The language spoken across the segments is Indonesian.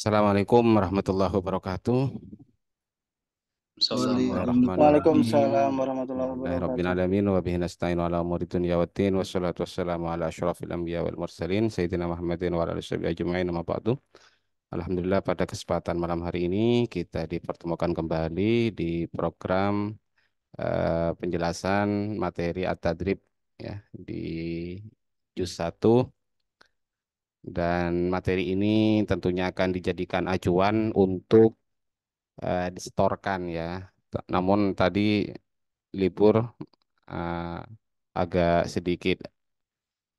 Assalamualaikum warahmatullahi wabarakatuh. Waalaikumsalam Bismillahirrahmanirrahim. warahmatullahi wabarakatuh. Alhamdulillahirrahmanirrahim. Wa bihi nasta'inu ala umuri dunya waddin. Wassalatu wassalamu ala asyrafil anbiya wal mursalin. Sayyidina Muhammadin wa ala alihi washabihi ajma'in. Amma ba'du. Alhamdulillah pada kesempatan malam hari ini kita dipertemukan kembali di program penjelasan materi at-tadrib ya di juz 1, dan materi ini tentunya akan dijadikan acuan untuk disetorkan ya. Namun tadi libur, eh, agak sedikit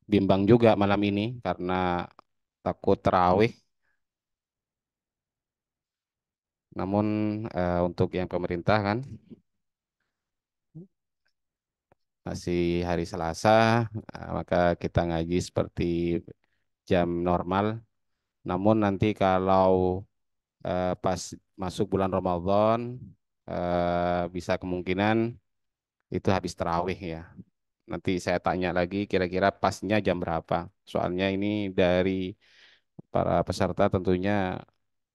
bimbang juga malam ini karena takut terawih. Namun untuk yang pemerintah kan masih hari Selasa, maka kita ngaji seperti jam normal. Namun nanti kalau pas masuk bulan Ramadan, bisa kemungkinan itu habis terawih ya. Nanti saya tanya lagi kira-kira pasnya jam berapa. Soalnya ini dari para peserta tentunya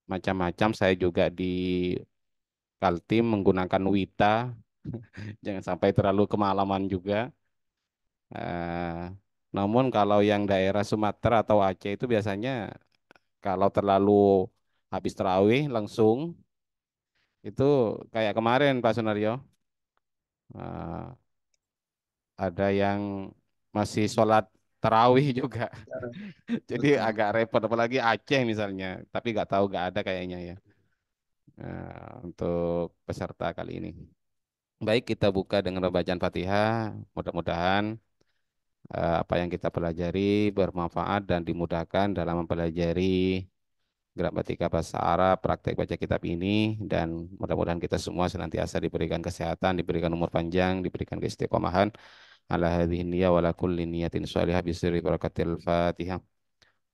macam-macam. Saya juga di Kaltim menggunakan Wita. Jangan sampai terlalu kemalaman juga. Eh, Namun kalau yang daerah Sumatera atau Aceh itu biasanya kalau terlalu habis terawih langsung itu kayak kemarin Pak Sunario. eh, ada yang masih sholat tarawih juga. Jadi Betul. agak repot, apalagi Aceh misalnya. Tapi nggak tahu, nggak ada kayaknya ya untuk peserta kali ini. Baik, kita buka dengan bacaan Fatihah. Mudah-mudahan apa yang kita pelajari bermanfaat dan dimudahkan dalam mempelajari gramatika bahasa Arab, praktek baca kitab ini, dan mudah-mudahan kita semua senantiasa diberikan kesehatan, diberikan umur panjang, diberikan keistiqomahan ala hadhihi niyya wa ala kulli niyatin shalihah bisirri barakatil Fatihah.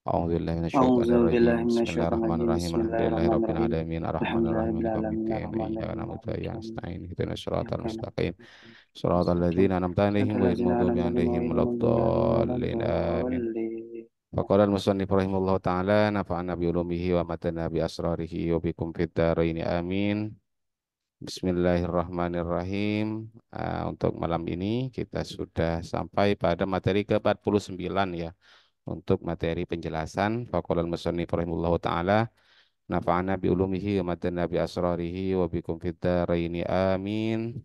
A'udzubillahi A'udzu minasyaitonirrajim. billahi minasyaitonir rajim. Bismillahirrahmanirrahim. Alhamdulillahirabbil Bismillahirrahmanirrahim. alamin arrahmanirrahim maliki Alhamdulillahirabbil yaumiddin. alamin Iyyaka arrahmanirrahim na'budu wa maliki iyyaka yaumiddin. nasta'in. Ihdinas siratal Iyyaka mustaqim. na'budu wa iyyaka Shiratal nasta'in. ladzina an'amta 'alaihim Siratal ghairil ladzina maghdubi an'amta 'alaihim 'alaihim ghairil maghdubi 'alaihim waladdallin. Amin. waladdallin. Faqala al-musannif rahimahullahu ta'ala nafa'ana bi ulumihi wa matana bi asrarihi wa bikum fid dharain. Amin. Bismillahirrahmanirrahim. Untuk malam ini kita sudah sampai pada materi ke-49 ya. Untuk materi penjelasan faqala al-musannif rahimahullahu ta'ala nafa'ana bi ulumihi wa matana bi asrarihi wa bikum fid dharain. Amin.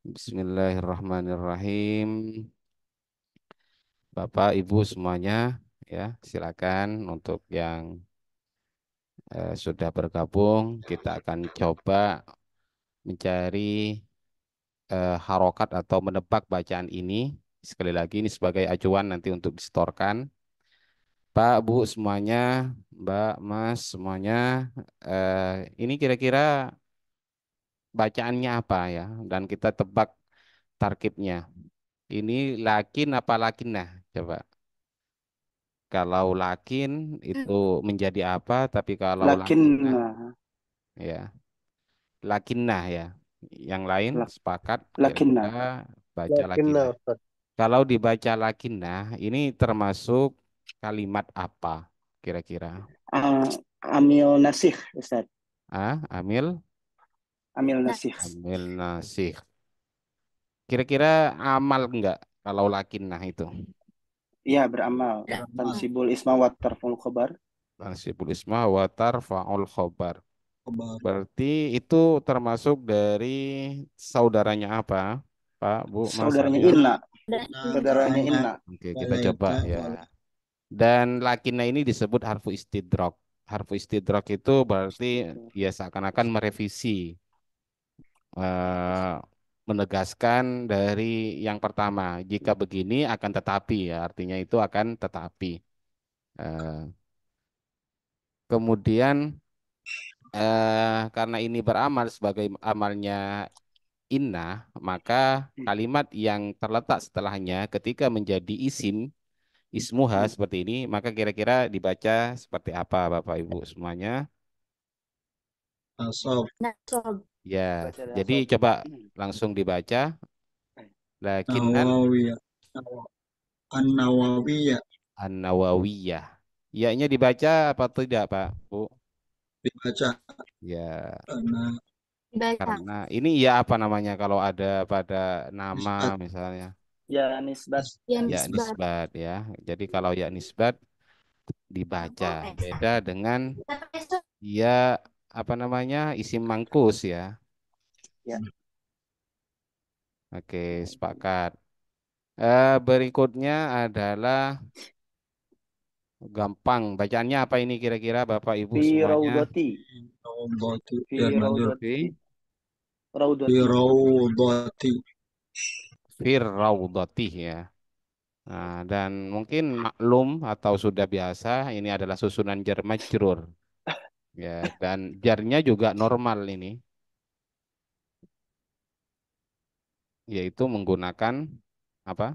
Bismillahirrahmanirrahim. Bapak, Ibu semuanya ya, silakan untuk yang sudah bergabung, kita akan coba mencari harokat atau menebak bacaan ini. Sekali lagi ini sebagai acuan nanti untuk disetorkan. Pak, Bu semuanya, Mbak, Mas semuanya, ini kira-kira bacaannya apa ya? Dan kita tebak tarkibnya. Ini lakin apa lakinnah? Coba. Kalau lakin itu menjadi apa, tapi kalau lakinnah Lakinnah. ya lakinnah ya. Yang lain Lak, sepakat kira-kira lakinnah. baca Yakin lakinnah. Ustaz. Kalau dibaca lakinnah ini termasuk kalimat apa kira-kira? Ah, Amil nasih, Ustaz. Amil, Amil nasih. amil nasih. Kira-kira amal enggak kalau lakinnah itu? Iya, beramal. Beramal. Tansibul isma wa tarful khobar. Nasibul isma wa tarfa'ul khobar. Khabar. Berarti itu termasuk dari saudaranya apa? Pak, Bu, Mas, Saudaranya Aryo. Inna. Saudaranya Malaika, Inna. Oke, kita coba malaika, ya. Dan lakinnya ini disebut harfu istidrok. Harfu istidrok itu berarti ya seakan-akan merevisi, eh, menegaskan dari yang pertama. Jika begini akan tetapi ya, artinya itu akan tetapi. Eh, Kemudian karena ini beramal sebagai amalnya inna, maka kalimat yang terletak setelahnya ketika menjadi isim, ismuha seperti ini, maka kira-kira dibaca seperti apa Bapak Ibu semuanya? asob, Ya, Baca jadi dasar. coba langsung dibaca. Lakinan nawawiyah, an-nawawiyah, an-Nawawiyah. Ya-nya dibaca apa tidak Pak Bu? dibaca Ya, karena Dibaca. karena ini ya apa namanya kalau ada pada nama nisbat misalnya Ya, nisbat. Ya ya nisbat. nisbat ya. Jadi kalau ya nisbat dibaca. Beda dengan ya apa namanya isim mangkus ya. Ya. Oke, sepakat. Berikutnya adalah gampang. Bacaannya apa ini kira-kira Bapak Ibu Fi semuanya? raudati. raudhati Fi biar manjur raudati. Fi fi Raudati. raudhati fir raudhatih ya. Nah, dan mungkin maklum atau sudah biasa ini adalah susunan jar majrur ya dan jarnya juga normal ini yaitu menggunakan apa?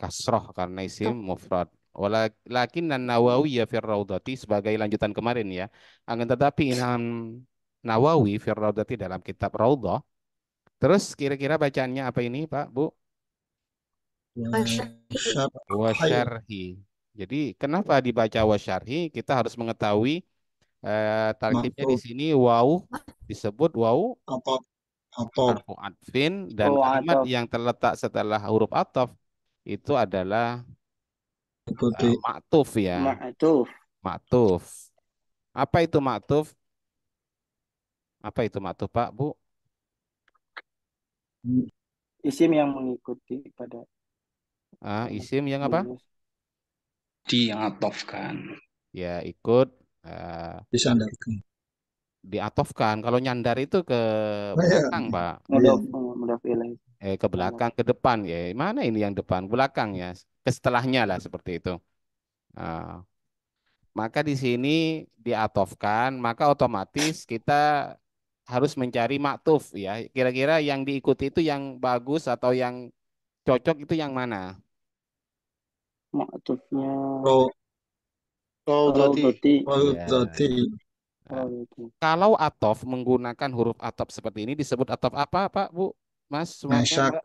Kasroh karena isim mufrad. Walakin Nawawi ya fir raudhati sebagai lanjutan kemarin ya. Akan tetapi Imam Nawawi fir raudhati dalam kitab Raudhah. Terus kira-kira bacaannya apa ini, Pak, Bu? wasyarhi Wasyarhi. Jadi kenapa dibaca wasyarhi? Kita harus mengetahui tarkibnya di maksud sini waw disebut waw apa atau harfu atfin dan Oh, kalimat atau yang terletak setelah huruf ataf itu adalah ikuti maktuf ya, ma'tuf. maktuf. Apa itu maktuf? Apa itu maktuf, Pak, Bu? Isim yang mengikuti pada Isim yang apa? jenis. Diatofkan. Ya ikut eh, disandarkan. diatofkan. Kalau nyandar itu ke Nah, ya, belakang, Pak. iya, Mudhof ilaih. Ke belakang, ke depan ya. Mana ini yang depan? Belakang ya. Ke setelahnya lah seperti itu. Ah, maka di sini diatofkan, maka otomatis kita harus mencari maktuf ya. Kira-kira yang diikuti itu yang bagus atau yang cocok itu yang mana? Ma'tufnya Rau- Raudhati. raudati. Ya. raudhati Nah, Raudati. kalau atof menggunakan huruf atof seperti ini disebut atof apa, Pak, Bu? Mas semuanya, nasak Mbak?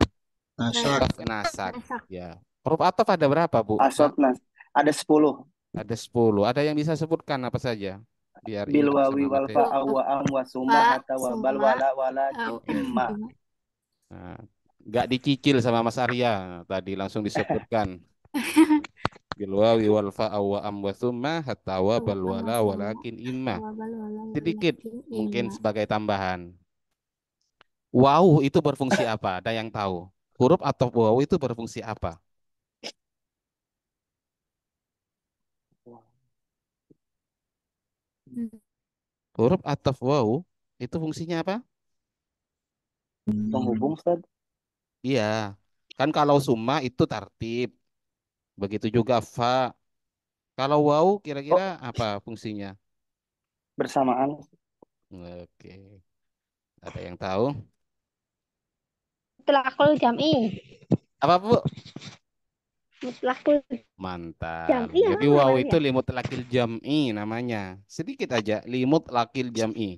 nasak Atof nasak. Nasak. Ya. Huruf atof ada berapa, Bu? Pak? Asotnas. Ada 10. Ada 10. Ada yang bisa sebutkan apa saja? Biar Bil ingat wawi sama wal materi. fa'a wa am wa summa Pak, hatta wa bal Suma, wala walakin imma. Nah, nggak dicicil sama Mas Arya tadi langsung disebutkan bil wawi wal fa wa am wa tsumma hatta wa bal wala walakin imma. Sedikit mungkin sebagai tambahan. Waw itu berfungsi apa? Ada yang tahu? Huruf atau waw itu berfungsi apa? Huruf atau waw itu fungsinya apa? Penghubung, Ustaz. Iya. Kan kalau summa itu tartib. Begitu juga fa. Kalau waw kira-kira Oh, apa fungsinya? bersamaan. Oke. Ada yang tahu? Mutlaqul jam'i. Apa, Bu? Mutlaqul Mantap. jam'i Jadi apa wow namanya? itu limut lakil jam'i namanya. Sedikit aja limut lakil jam'i.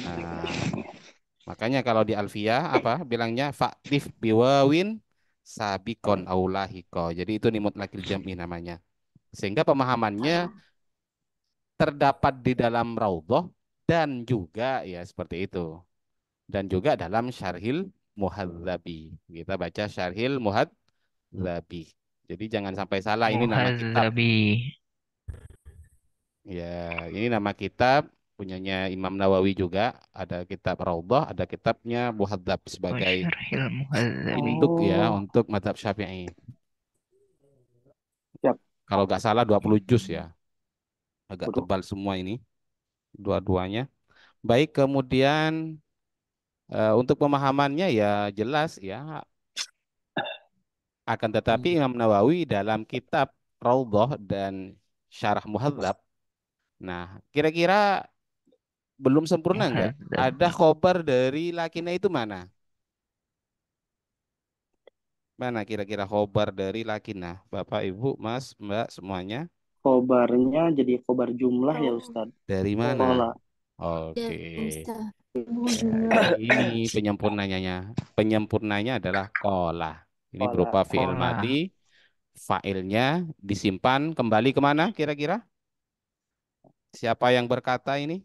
Nah, makanya kalau di Alfiyah apa bilangnya faktif biwawin sabikon aulahiko. Jadi itu limut lakil jam'i namanya. Sehingga pemahamannya terdapat di dalam Raudhah dan juga ya seperti itu. Dan juga dalam Syarhil Muhadzabi. Kita baca Syarhil Muhadzabi. Jadi jangan sampai salah ini nama kitab. Muhadzabi. Ya, ini nama kitab punyanya Imam Nawawi juga. Ada kitab Raudhah, ada kitabnya Muhadzab sebagai Wasyarhil muhadzabi. induk ya Oh, untuk mazhab Syafi'i. siap. Kalau nggak salah 20 juz ya. Agak Waduh. tebal semua ini dua-duanya. Baik, kemudian untuk pemahamannya ya jelas ya. Akan tetapi Imam Nawawi dalam kitab Raudhah dan Syarah Muhadzab. Nah, kira-kira belum sempurna enggak? Ada Muhadzabi. khobar dari lakinya itu mana? Mana kira-kira khobar dari lakinah? Bapak, Ibu, Mas, Mbak, semuanya. Khobarnya jadi khobar jumlah ya, Ustaz. Dari mana? Kola. Oke. Ya, Jumlah. ini penyempurnanya. Penyempurnanya adalah kola. Ini Kola. berupa fi'il Kola. madi. Fa'ilnya disimpan kembali kemana kira-kira? Siapa yang berkata ini?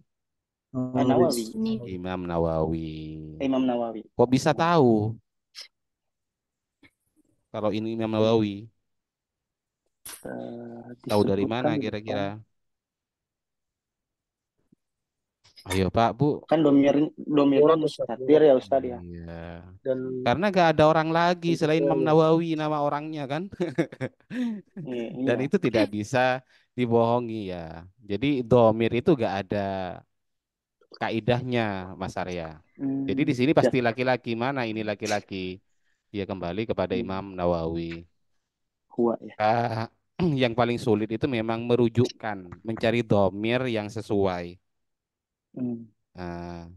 Nawawi. Ini Imam Nawawi. Imam Nawawi. Kok bisa tahu kalau ini Imam Nawawi? Tahu dari Disebutkan mana di depan. kira-kira? Ayo Pak, Bu. Kan domirnya mustatir ya Ustadz ya. Iya. Dan Karena gak ada orang lagi selain Imam Nawawi nama orangnya kan. Dan Iya. itu tidak bisa dibohongi ya. Jadi domir itu gak ada kaidahnya Mas Arya. Jadi di sini pasti laki-laki. Mana ini laki-laki? Dia kembali kepada Imam Nawawi. Huwa ya. Ah, yang paling sulit itu memang merujukkan, mencari domir yang sesuai. Ah,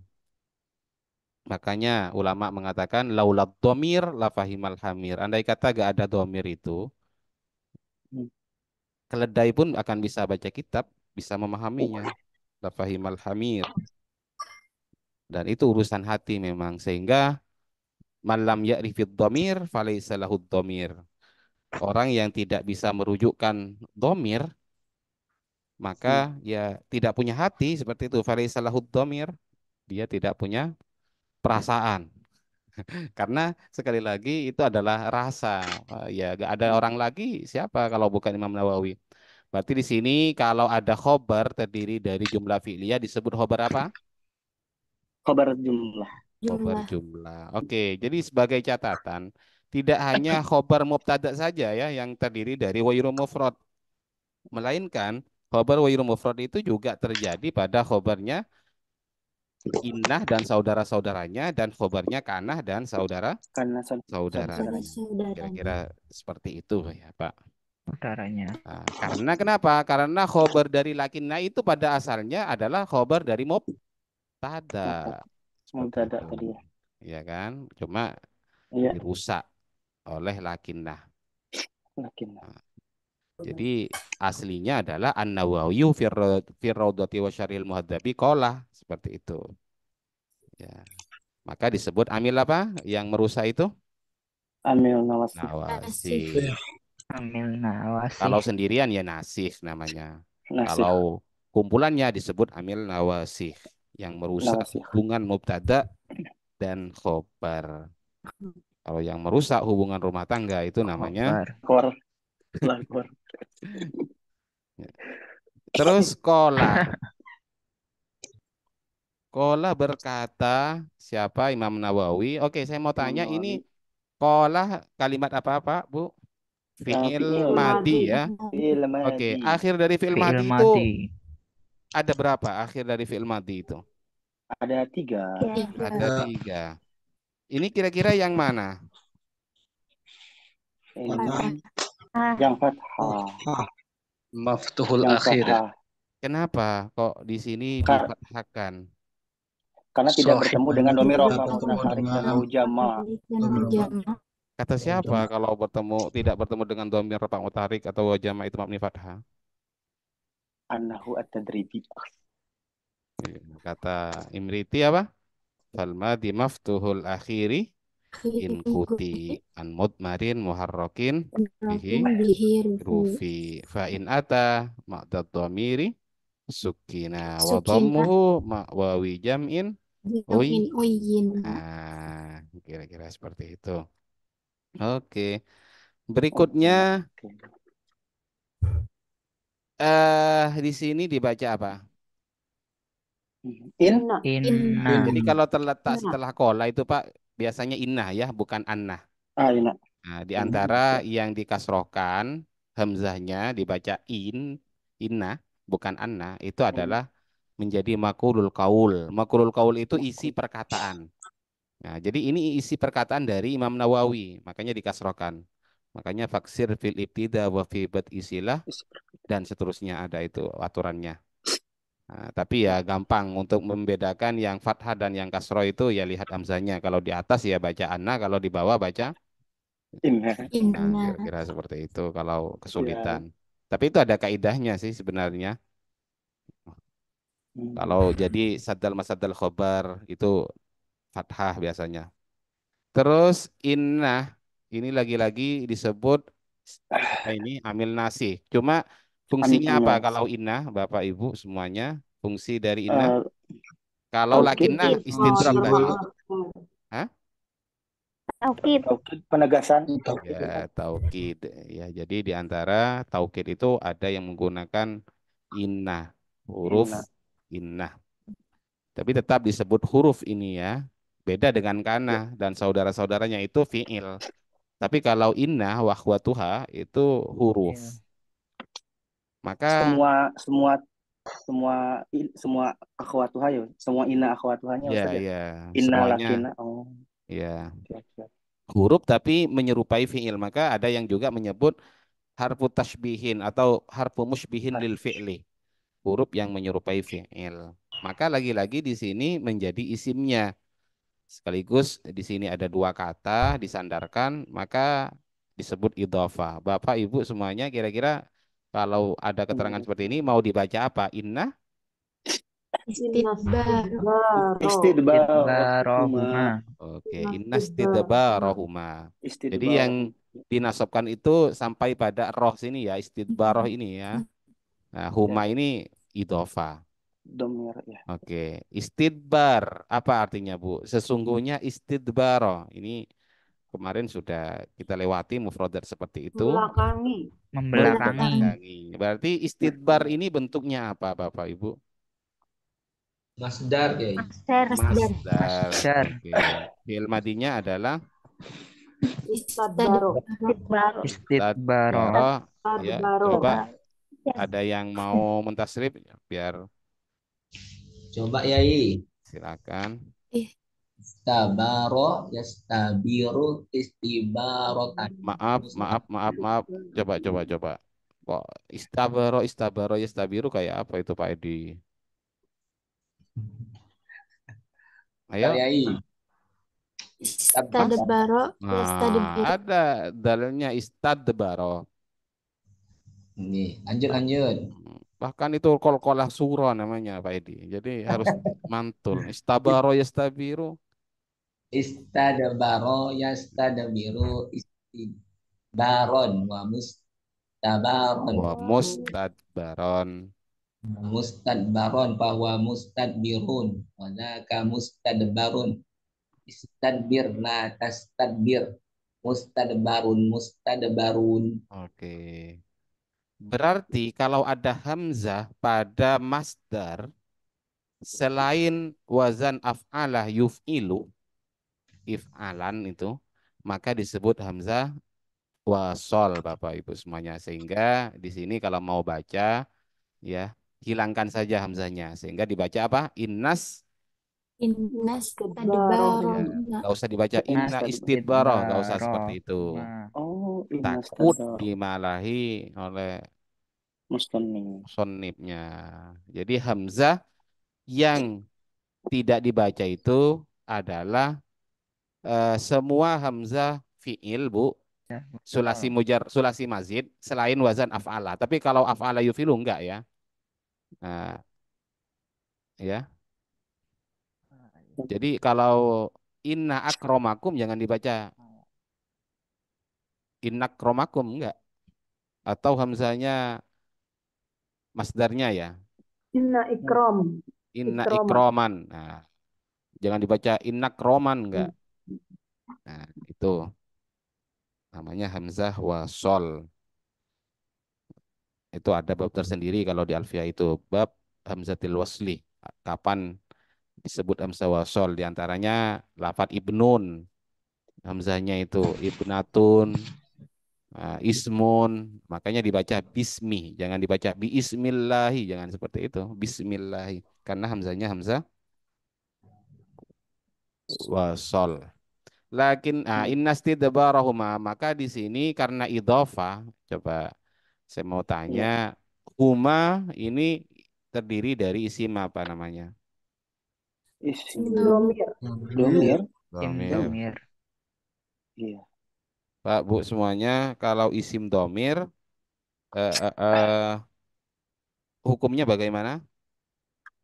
makanya ulama mengatakan laulat domir la fahimal hamir. Andai kata gak ada domir itu, keledai pun akan bisa baca kitab, bisa memahaminya. La fahimal hamir. Dan itu urusan hati memang. Sehingga malam ya'rifid domir falaysa lahud domir. Orang yang tidak bisa merujukkan domir, maka ya tidak punya hati seperti itu. Falaysa lahud domir. Dia tidak punya perasaan. Karena sekali lagi itu adalah rasa. Ya gak ada orang lagi siapa kalau bukan Imam Nawawi. Berarti di sini kalau ada khobar terdiri dari jumlah fi'liyah disebut khobar apa? Khabar jumlah. Khobar jumlah. jumlah. Oke, jadi sebagai catatan, tidak hanya khobar mubtada saja ya yang terdiri dari wairu mufrad, melainkan khobar wairu mufrad itu juga terjadi pada khobarnya innah dan saudara-saudaranya dan khobarnya kanah dan Karena saudara-saudaranya. Saudara-saudaranya. Kira-kira seperti itu ya Pak. utaranya. Nah, karena kenapa? Karena khobar dari lakinna itu pada asalnya adalah khobar dari mubtada. Seperti mubtada itu. tadi ya. Ya kan? Cuma Iya, dirusak oleh lakinnah. lakin. Jadi aslinya adalah An-Nawawi fi Raudhati wa Syarhil Muhadzabi qala seperti itu. Ya. Maka disebut amil apa? Yang merusak itu? Amil nawasih. Nawasi. Amil nawasi. Kalau sendirian ya nasih namanya. Nasih. Kalau kumpulannya disebut amil nawasih yang merusak Nawasih. hubungan mubtada dan khobar. Kalau yang merusak hubungan rumah tangga itu namanya Khobar. Lakor. terus kola. Kola berkata siapa Imam Nawawi? Oke, saya mau tanya ini kola kalimat apa Pak, Bu? Fi'il madi ya. Fi'il Oke, madi. akhir dari fi'il Fi'il madi itu madi. ada berapa akhir dari fi'il madi itu? Ada 3. Ada 3. Ini kira-kira yang mana? Ini yang fathah. Maftuhul Yang akhir. fathah. Kenapa kok di sini Kar- difathahkan? Karena tidak Sohib. bertemu dengan domir Tidak rafa bertemu mutaharik dan dengan ujama. Kata siapa kalau tidak bertemu dengan dhamir rafa mutaharik atau jama itu mabni fathah? Annahu at-tadribi. Kata Imriti apa? Falmadi maftuhul akhiri in kuti an mudmarin muharrakin bihi rufi fa in ata ma'dad dhamiri sukina wa dhammuhu ma wawi jam'in Uyin. nah kira-kira seperti itu. Oke, berikutnya di sini dibaca apa? Inna. Jadi kalau terletak setelah kola itu Pak biasanya innah ya, bukan annah. Inna. Nah, di antara yang dikasrohkan hamzahnya dibaca innah, bukan annah, itu adalah menjadi makulul kaul. Makulul kaul itu isi perkataan. Nah, jadi ini isi perkataan dari Imam Nawawi, makanya dikasrohkan. Makanya faksir fil ibtida wa fi isilah dan seterusnya ada itu aturannya. Nah, tapi ya gampang untuk membedakan yang fathah dan yang kasroh itu ya lihat hamzahnya. Kalau di atas ya baca anna, kalau di bawah baca Inna. nah, kira-kira seperti itu kalau kesulitan. Tapi itu ada kaidahnya sih sebenarnya. Kalau jadi sadal masadal khobar itu fathah biasanya. Terus innah ini lagi-lagi disebut apa ini amil nasih. Cuma Fungsinya apa An-nas. kalau inna, Bapak Ibu semuanya? Fungsi dari inna? Eh, Kalau taukid, lakinnah istidrak tadi. Hah? Taukid. taukid penegasan. Ya, taukid. Ya, jadi di antara taukid itu ada yang menggunakan inna, huruf Inna. inna. Tapi tetap disebut huruf ini ya. Beda dengan Ya. kana dan saudara-saudaranya itu fiil. Tapi kalau inna wa akhwatuha itu huruf. Iya. Maka Semua semua semua akhwatuha ya, semua inna akhwatuhanya ya Ustaz ya. ya Inna semuanya lakina. Oh, ya siap, siap. huruf tapi menyerupai fiil. Maka ada yang juga menyebut harfu tashbihin atau harfu mushbihin Nah, lil fi'li. Huruf yang menyerupai fi'il. Maka lagi-lagi di sini menjadi isimnya. Sekaligus di sini ada dua kata disandarkan, maka disebut idhofah. Bapak, Ibu semuanya kira-kira kalau ada keterangan seperti ini mau dibaca apa? Inna? istidbarohuma. Istidbarohuma. Oke, inna stidbarohuma. Jadi yang Istidbarohum. dinasabkan itu sampai pada roh sini ya, istidbaroh ini ya. Nah, huma Ya, ini idhofah. domir ya. Oke, istidbar apa artinya Bu? Sesungguhnya istidbaro ini kemarin sudah kita lewati mufradat seperti itu. Membelakangi. Membelakangi. Berarti istidbar ini bentuknya apa Bapak Ibu? Masdar ya. Masdar. Masdar. Masdar. Oke. Fi'il madinya adalah Istidbaro. Istidbaro. tadbaro. Ya, coba ada yang mau mentasrif biar Coba Yai. silakan. Stabaro yastabiru istibarotan. Maaf. Coba. Kok istabaro yastabiru kayak apa itu Pak Edi? Bentar, Ayo. Yai. Istadbaro. Nah, ada dalilnya istadbaro. Nih, lanjut. Bahkan itu kol-kolah surah namanya Pak Edi. Jadi harus mantul. Istabaro yastabiru Istadbaro yastadbiru istibaron wa mustabaron. wa mustadbaron. Mustadbaron bahwa mustadbirun. Wa dzaka mustadbarun. Istadbir la tastadbir. Mustadbarun. Oke. Berarti kalau ada hamzah pada masdar selain wazan af'alah yuf'ilu, if'alan itu, maka disebut hamzah wasol Bapak Ibu semuanya. Sehingga di sini kalau mau baca ya hilangkan saja hamzahnya sehingga dibaca apa? Innas Istadbaro. ya, nggak usah dibaca Nah, inna istidbaro, nggak usah seperti itu. istidbarohuma. Oh, inna Takut stadbaro. dimalahi oleh Muslimin. sonibnya. Jadi hamzah yang tidak dibaca itu adalah semua hamzah fiil Bu, Ya, sulasi betul. mujar, sulasi mazid selain wazan af'ala. Tapi kalau af'ala yufilu enggak ya. Nah, ya. Jadi kalau inna akromakum jangan dibaca inna akromakum enggak. Atau hamzahnya masdarnya ya. Inna ikroman. Nah, jangan dibaca inna kroman enggak. Nah, itu namanya hamzah wasol. Itu ada bab tersendiri kalau di Alfiah itu bab hamzatil wasli. Kapan disebut hamzah wasol di antaranya lafat ibnun. Hamzahnya itu ibnatun, ismun, makanya dibaca bismi, jangan dibaca biismillahi, jangan seperti itu. Bismillahi karena hamzahnya hamzah wasol. Lakin innastidbarahuma maka di sini karena idhofah, coba saya mau tanya, Ya, huma ini terdiri dari isim apa namanya? isim. Domir. Domir. Domir. Domir. Iya. Pak Bu semuanya kalau isim domir eh, eh, eh, hukumnya bagaimana?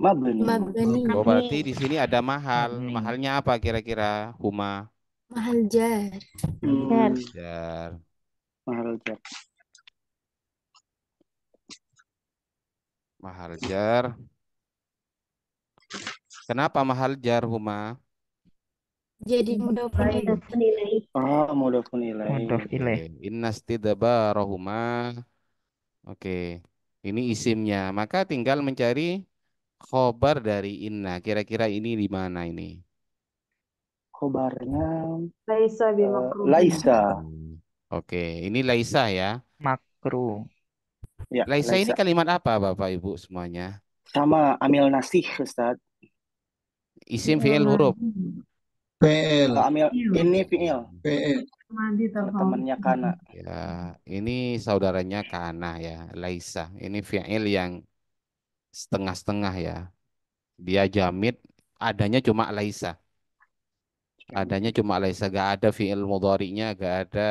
Mabni. Mabani. Oh berarti di sini ada mahal. Mabni. Mahalnya apa kira-kira? Huma. Mahal jar. Hmm, Jar. mahal jar. Mahal jar. Kenapa mahal jar huma? Jadi mudah penilai. Oh, mudhafun ilaih. Mudhof Oke. ilaih. Innastidbarahuma. Oke. Ini isimnya. Maka tinggal mencari khobar dari inna. Kira-kira ini di mana ini? Khobarnya Laisa bimakruhin. Laisa. Oke. Ini Laisa ya. Makruh. Ya, Laisa ini Laisa. kalimat apa Bapak Ibu semuanya? Sama amil nasih, Ustaz. Isim fi'il huruf. PL, Amil ini fi'il. PL. Madi Temannya kana. Ya, ini saudaranya Kana ya, Laisa. Ini fi'il yang setengah-setengah ya. Dia jamid, adanya cuma Laisa. Adanya cuma Laisa, gak ada fi'il mudhari'nya, gak ada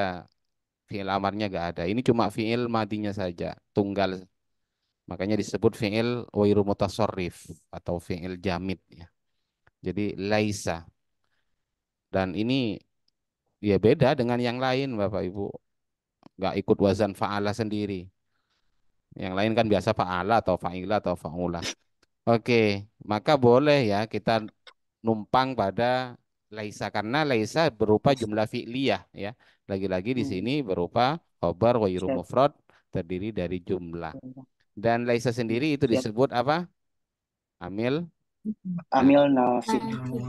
fi'il amarnya, gak ada. Ini cuma fi'il madinya saja, tunggal. Makanya disebut fi'il wairu mutasarrif atau fi'il jamid ya. Jadi Laisa. Dan ini ya beda dengan yang lain Bapak Ibu. Gak ikut wazan fa'ala sendiri. Yang lain kan biasa fa'ala atau fa'ila atau fa'ula. Oke, maka boleh ya kita numpang pada laisa karena laisa berupa jumlah fi'liyah ya. Lagi-lagi di sini Hmm. berupa khobar ghairu Siap. mufrad terdiri dari jumlah. Dan laisa sendiri itu Siap. disebut apa? Amil Amil nasih.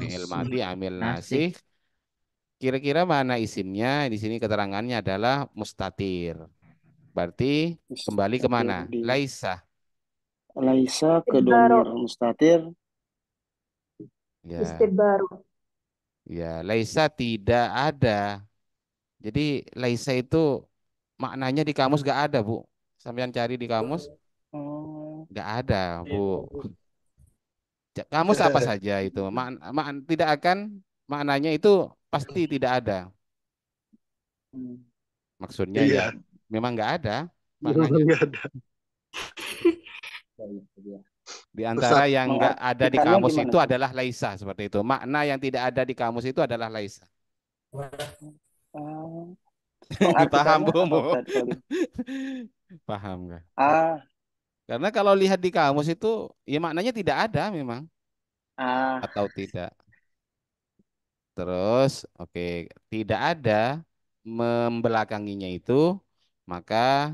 fi'il madi amil Nasih. nasih. Kira-kira mana isimnya? Di sini keterangannya adalah mustatir. Berarti kembali kemana? Di Laisa. Laisa ke Istidbaru. domir mustatir. Ya, Istidbaru. ya, laisa tidak ada. Jadi laisa itu maknanya di kamus gak ada, Bu. Sampean cari di kamus Oh, gak ada, Bu. Kamus apa saja itu? Tidak akan maknanya itu pasti tidak ada. hmm. Maksudnya ya Iya, memang gak ada memang maknanya. nggak ada. Di antara Ustaz, yang nggak ada di Mengartikannya kamus gimana itu tuh? adalah laisa seperti itu. Makna yang tidak ada di kamus itu adalah laisa. Ah, Paham, pengartikannya Bu? apa Ustaz kalau gitu? Paham nggak? Ah, Karena kalau lihat di kamus itu ya maknanya tidak ada memang ah, atau tidak. Terus oke, tidak ada membelakanginya itu maka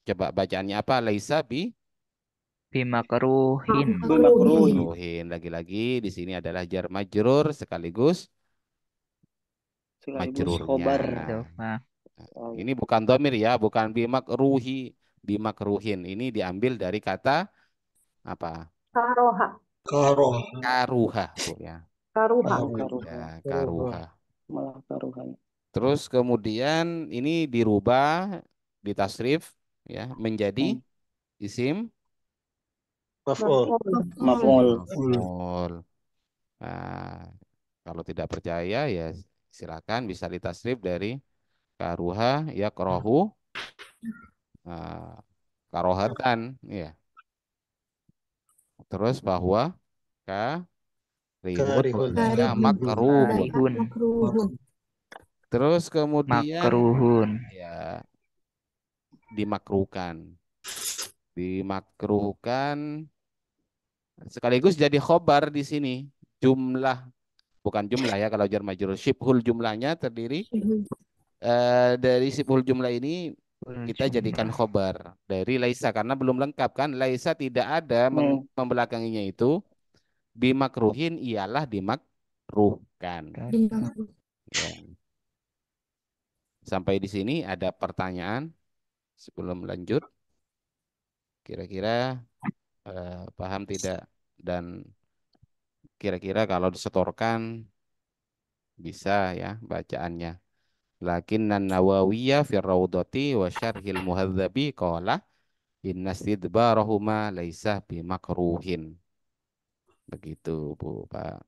coba bacaannya apa? Laisa bi Bimakruhin. bimakruhi. makruhin. Lagi-lagi di sini adalah jar majrur sekaligus Sekaligus majrurnya. khobar. Idhofah. Oh, Ini bukan domir ya, bukan bimakruhi, bimakruhin. Ini diambil dari kata apa? Karoha. Karoh, Karuha, Bu ya. Karuha. oh, karuha. Ya, karuha. Malah karuha. Terus kemudian ini dirubah, ditasrif ya menjadi Hmm. isim maf'ul. Maf'ul. maf'ul. Nah, kalau tidak percaya ya silakan bisa ditasrif dari karuha ya kerohu karohatan ya. Terus bahwa karihun Karihun. ya makruhun. Karihun. Makruhun. Terus kemudian Makruhun. ya dimakruhkan. Dimakruhkan sekaligus jadi khobar di sini. Jumlah bukan jumlah ya kalau jar majrur syibhul jumlahnya terdiri dari syibhul jumlah ini kita jadikan Jumlah. khobar dari laisa karena belum lengkap kan laisa tidak ada Hmm. membelakanginya itu bimakruhin ialah dimakruhkan ya. Sampai di sini ada pertanyaan sebelum lanjut kira-kira paham tidak dan kira-kira kalau disetorkan bisa ya bacaannya. Lakinnan Nawawiyya fi Raudhati wa Syarhil Muhadzabi qala inna istidbarahuma laisa bimakruhin. Begitu, Bu, Pak.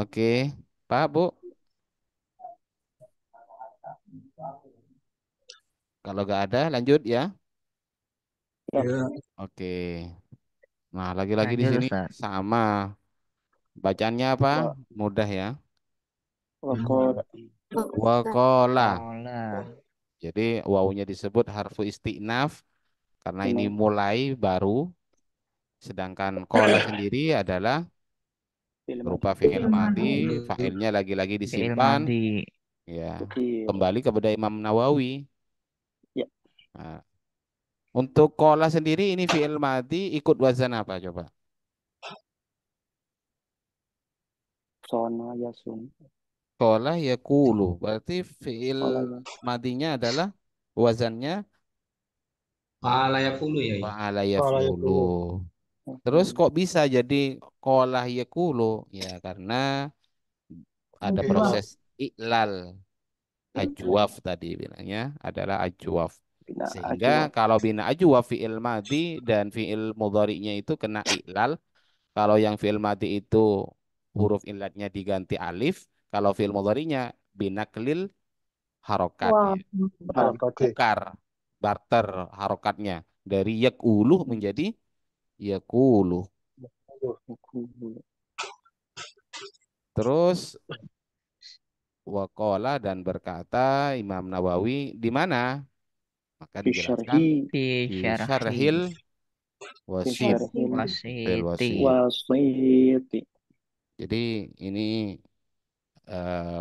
Oke, Pak, Bu. Kalau nggak ada lanjut ya. Ya, Oke. Nah, lagi-lagi di Lanjut, sini Ustaz. sama. Bacaannya apa? Wa- Mudah ya. Waqala. Waqala. Olah. Jadi wawunya disebut harfu isti'naf Karena ini mulai baru, sedangkan kola sendiri adalah berupa fi'il madi, fa'ilnya lagi-lagi Fi'il disimpan, madi. ya. Oke. Kembali kepada Imam Nawawi. Ya. Nah, untuk kola sendiri ini fi'il madi ikut wazan apa coba? Sona yasun. Kola ya kulu, berarti fi'il Kola ya. madinya adalah wazannya Fa'ala yakulu ya. fa'ala Fa'ala yaf'ulu. yaqulu. Terus kok bisa jadi kola yakulu? Ya karena ada Oke. proses iklal. Ajwaf tadi bilangnya adalah ajwaf. Bina Sehingga ajwa. kalau bina ajwaf fi'il madi dan fi'il mudhari'nya itu kena iklal. Kalau yang fi'il madi itu huruf illatnya diganti alif, kalau fi'il mudhari'nya binaklil harokat Wah. ya. Harakati. Tukar, barter harokatnya dari yakuluh menjadi yakuluh. Terus waqala dan berkata Imam Nawawi di mana? Maka dijelaskan Bisyarhi. Fi di syarhi. syarhil wasit Bisyarhi. fil Wasiti. wasit. Wasiti. Jadi ini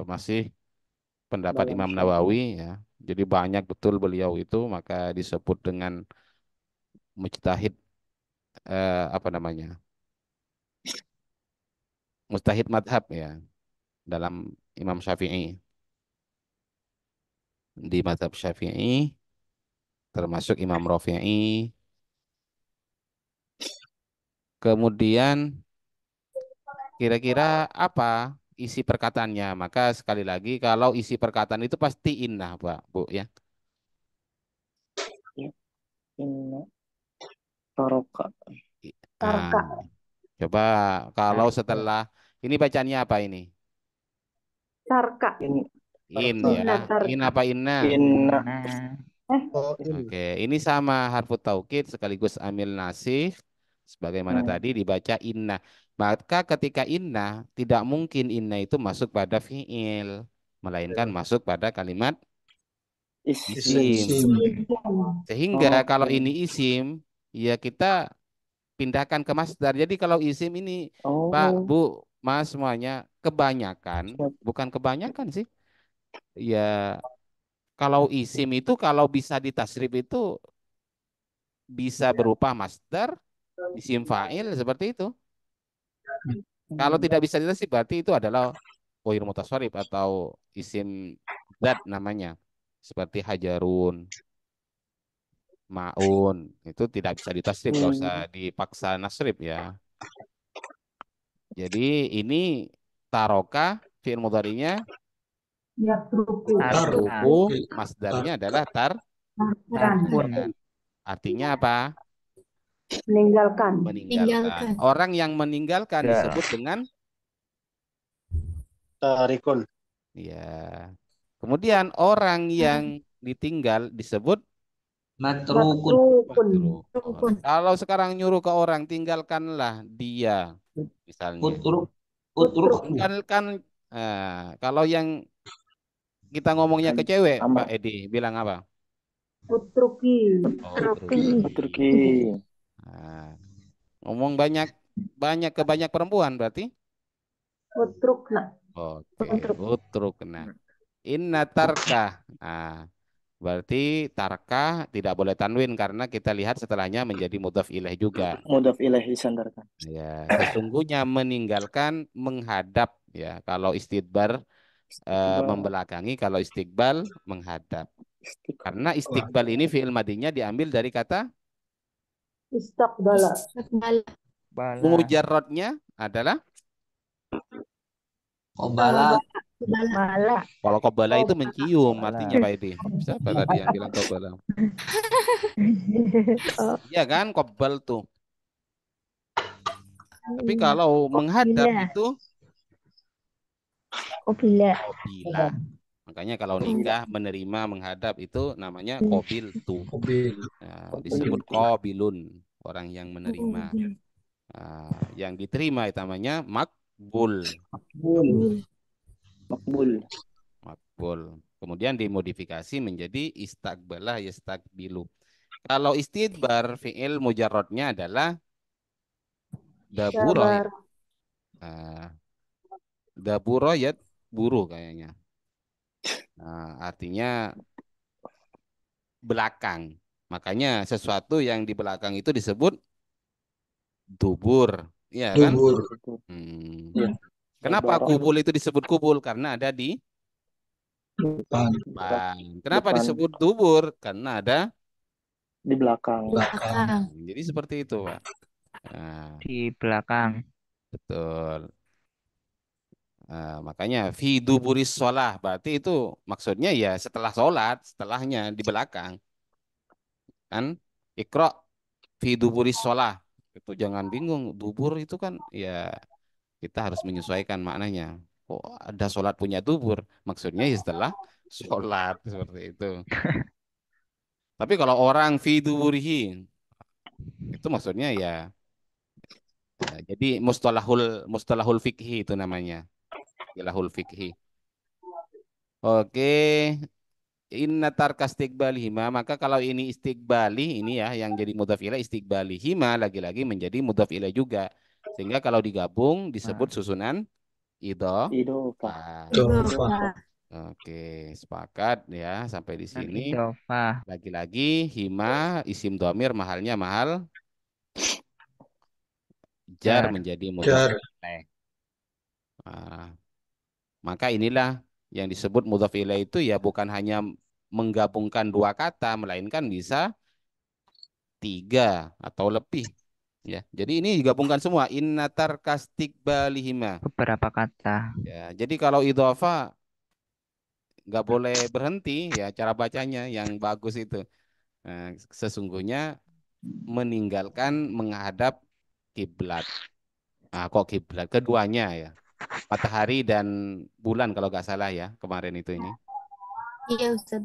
masih pendapat Dalam Imam syarhi. Nawawi ya. Jadi banyak betul beliau itu, maka disebut dengan mujtahid apa namanya? Mujtahid madhab ya dalam Imam Syafi'i. Di madhab Syafi'i termasuk Imam Rafi'i. Kemudian kira-kira apa isi perkataannya? Maka sekali lagi kalau isi perkataan itu pasti innah, Pak, Bu ya. Inna taroka. Tarka. Coba kalau Tarka. setelah ini bacaannya apa ini? Tarka. Ini In Inna ya. tarka. In apa inna? inna. Nah, Oh, Oke, ini sama harfu taukid sekaligus amil nasih sebagaimana tadi dibaca inna. Maka ketika inna tidak mungkin inna itu masuk pada fiil, melainkan masuk pada kalimat isim. isim. Sehingga kalau Oke. ini isim, ya kita pindahkan ke masdar. Jadi kalau isim ini Pak, Oh. Bu, Mas semuanya kebanyakan, bukan kebanyakan sih. Ya kalau isim itu kalau bisa ditasrif itu bisa berupa masdar, isim fa'il seperti itu. Kalau tidak bisa ditasrif berarti itu adalah ghair mutasharrif atau isim zat namanya. Seperti hajarun, maun, itu tidak bisa ditasrif, nggak usah dipaksa nasrif ya. Jadi ini taroka fi'il mudhari'nya Ya truku. tarka. tarku, masdarnya adalah Tarkun. artinya apa? Meninggalkan. Meninggalkan. Orang yang meninggalkan Ya. disebut dengan Tarikun. ya. Kemudian orang yang ditinggal disebut Matrukun. matruk. Kalau sekarang nyuruh ke orang tinggalkanlah dia misalnya. Utruk. Utruk. Tinggalkan kalau yang kita ngomongnya ke cewek, Pak Edi bilang apa? Utruki. Oh, Turki. Nah, ngomong banyak ke banyak perempuan berarti? Utrukna. Oke, utrukna. Inna tarka. Nah, berarti tarka tidak boleh tanwin karena kita lihat setelahnya menjadi mudhaf ilaih juga. Mudhaf ilaih disandarkan. Ya, sesungguhnya meninggalkan menghadap ya. Kalau istidbar membelakangi, kalau istiqbal menghadap. Karena istiqbal ini fi'il madinya diambil dari kata Istaqbala. Bala. mujarrodnya adalah Kobala. Bala. kalau kobala itu mencium Bala. artinya Pak Edi. Siapa tadi yang bilang kobala? Iya kan, kobal tuh. Tapi kalau menghadap itu Kopila. kobila. Makanya kalau nikah menerima menghadap itu namanya kobil tuh. Mobil. Nah, disebut kobilun, orang yang menerima. Nah, yang diterima itu namanya makbul. Makbul. Makbul. Kemudian dimodifikasi menjadi istaqbala yastakbilu. Kalau istidbar fiil mujarrodnya adalah daburo ya. Jabar. Nah, daburo ya buru kayaknya. Nah, artinya belakang. Makanya sesuatu yang di belakang itu disebut dubur, ya kan? Dubur. Hmm. Ya. Kenapa Mubarok. kubul itu disebut kubul? Karena ada di Depan. depan. Kenapa Depan. disebut dubur? Karena ada. Di belakang. Belakang. Jadi seperti itu, Pak. Nah, Di belakang. betul. Nah, makanya fi duburis sholah berarti itu maksudnya ya setelah sholat, setelahnya di belakang kan. Iqra fi duburis sholah itu jangan bingung. Dubur itu kan ya kita harus menyesuaikan maknanya. Oh, ada sholat punya dubur, maksudnya ya setelah sholat seperti itu. Tapi kalau orang fi duburihi itu maksudnya ya, jadi mustalahul fikhi itu namanya. Istilahul fikhi. Oke, inna tarka istiqbalihima, maka kalau ini istiqbali ini ya yang jadi mudhaf ilaih istiqbalihima lagi-lagi menjadi mudhaf ilaih juga. Sehingga kalau digabung disebut Nah, susunan idho. Idofah. Idofah. Idofah. Oke, sepakat ya sampai di dan sini. idofah. Lagi-lagi hima isim dhamir mahalnya mahal jar Jar. menjadi mudhaf Jar. ilaih. Nah, maka inilah yang disebut mudhaf ilaih itu ya bukan hanya menggabungkan dua kata, melainkan bisa tiga atau lebih. Ya, jadi ini digabungkan semua. Innatar kastikbalihima. Beberapa kata. Ya, jadi kalau idhofa nggak boleh berhenti ya cara bacanya yang bagus itu. Nah, sesungguhnya meninggalkan menghadap kiblat. Ah, kok kiblat? Keduanya ya. Matahari dan bulan kalau nggak salah ya kemarin itu ini. Iya Ustaz.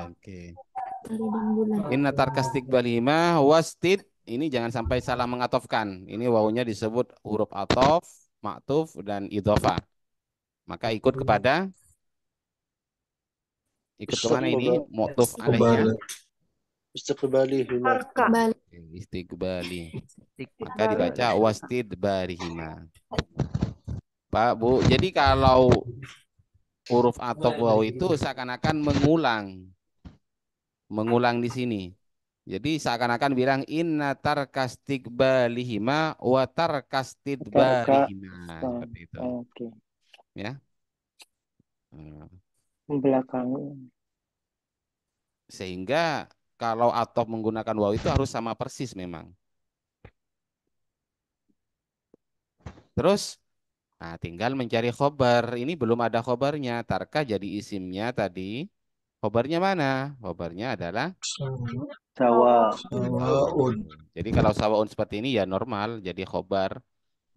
Oke. Matahari dan bulan. Inna tarkastik balima wastid. Ini jangan sampai salah mengatofkan. Ini wawunya disebut huruf atof, maktuf, dan idhofa. Maka ikut kemana ini? Mu'tuf alaihnya. Istiqbalihima. Tarka. Balik. Istiqbali. Maka Istiqbal. dibaca wastid barihima. Pak, Bu. Jadi kalau huruf atof waw itu seakan-akan mengulang di sini. Jadi seakan-akan bilang inna tarkastikbalihima wa Tarka. tarkastidbarihima seperti itu Oke. ya. Hmm. Belakang. Sehingga kalau atof menggunakan waw itu harus sama persis memang. Terus nah tinggal mencari khobar. Ini belum ada khobarnya. Tarka jadi isimnya tadi. Khobarnya mana? Khobarnya adalah Sawa. Sawaun. jadi kalau sawaun seperti ini ya normal jadi khobar.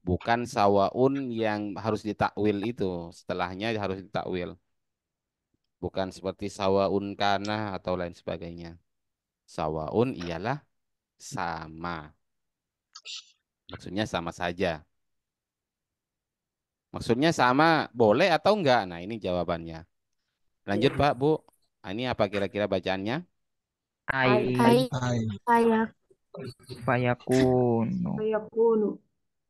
Bukan sawaun yang harus ditakwil itu. Setelahnya harus ditakwil. Bukan seperti sawaun kana atau lain sebagainya. Sawaun ialah sama. Maksudnya sama saja. Maksudnya sama boleh atau enggak? Nah ini jawabannya. Lanjut Pak, Bu. Nah, ini apa kira-kira bacaannya? Ai Ai Ai. fayak. fayakunu. Fayakunu.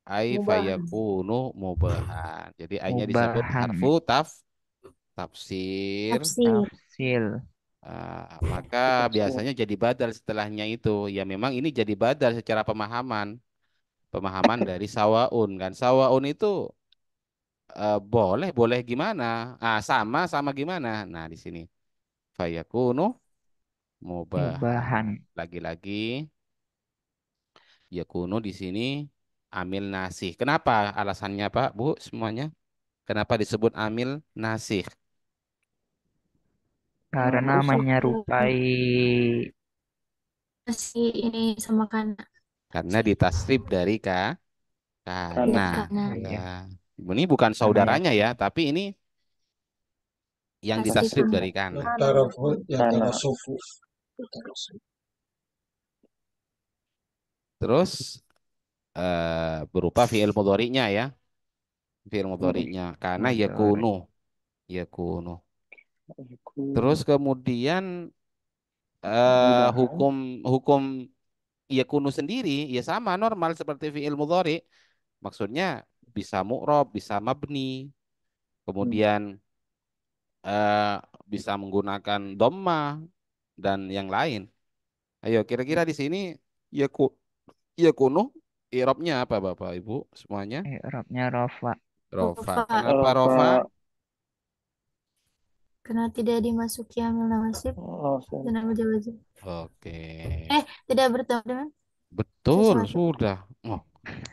Ai Mubahan. fayakunu mubahan. Jadi ainya disebut Mubahan. harfu tafsir. Tafsir. Tafsil. Maka Tafsir. biasanya jadi badal setelahnya itu. Ya memang ini jadi badal secara pemahaman dari sawaun kan. Sawaun itu boleh gimana? Sama gimana? Nah, di sini fayakunu mubahan. Mubahan. Lagi-lagi yakunu di sini amil nasih. Kenapa alasannya Pak, Bu, semuanya? Kenapa disebut amil nasih? Karena menyerupai Masih ini sama kana. Karena ditasrif dari Karena. kana. Kana. Ya. Ini bukan karena ya saudaranya ya, tapi ini yang ditasrif Tasrifan. dari kana. Tarafu ya Karena. tarasufu. Terus berupa fi'il mudhari'nya ya. Fi'il mudhari'nya karena mudhari. yakunu. Terus kemudian Mudahan. hukum hukum yakunu sendiri ya sama normal seperti fiil mudhari. Maksudnya bisa mu'rob, bisa mabni, kemudian eh, bisa menggunakan dhamma dan yang lain. Ayo kira-kira di sini yaku yakunu i'rabnya apa Bapak Ibu semuanya? I'rabnya rofa. Rofa. Rofa. Kenapa Rafa. rofa? Karena tidak dimasuki amil nasib Rafa. dan amil jawazim. Oke. Tidak bertemu dengan Betul, sesuatu. sudah. Oh,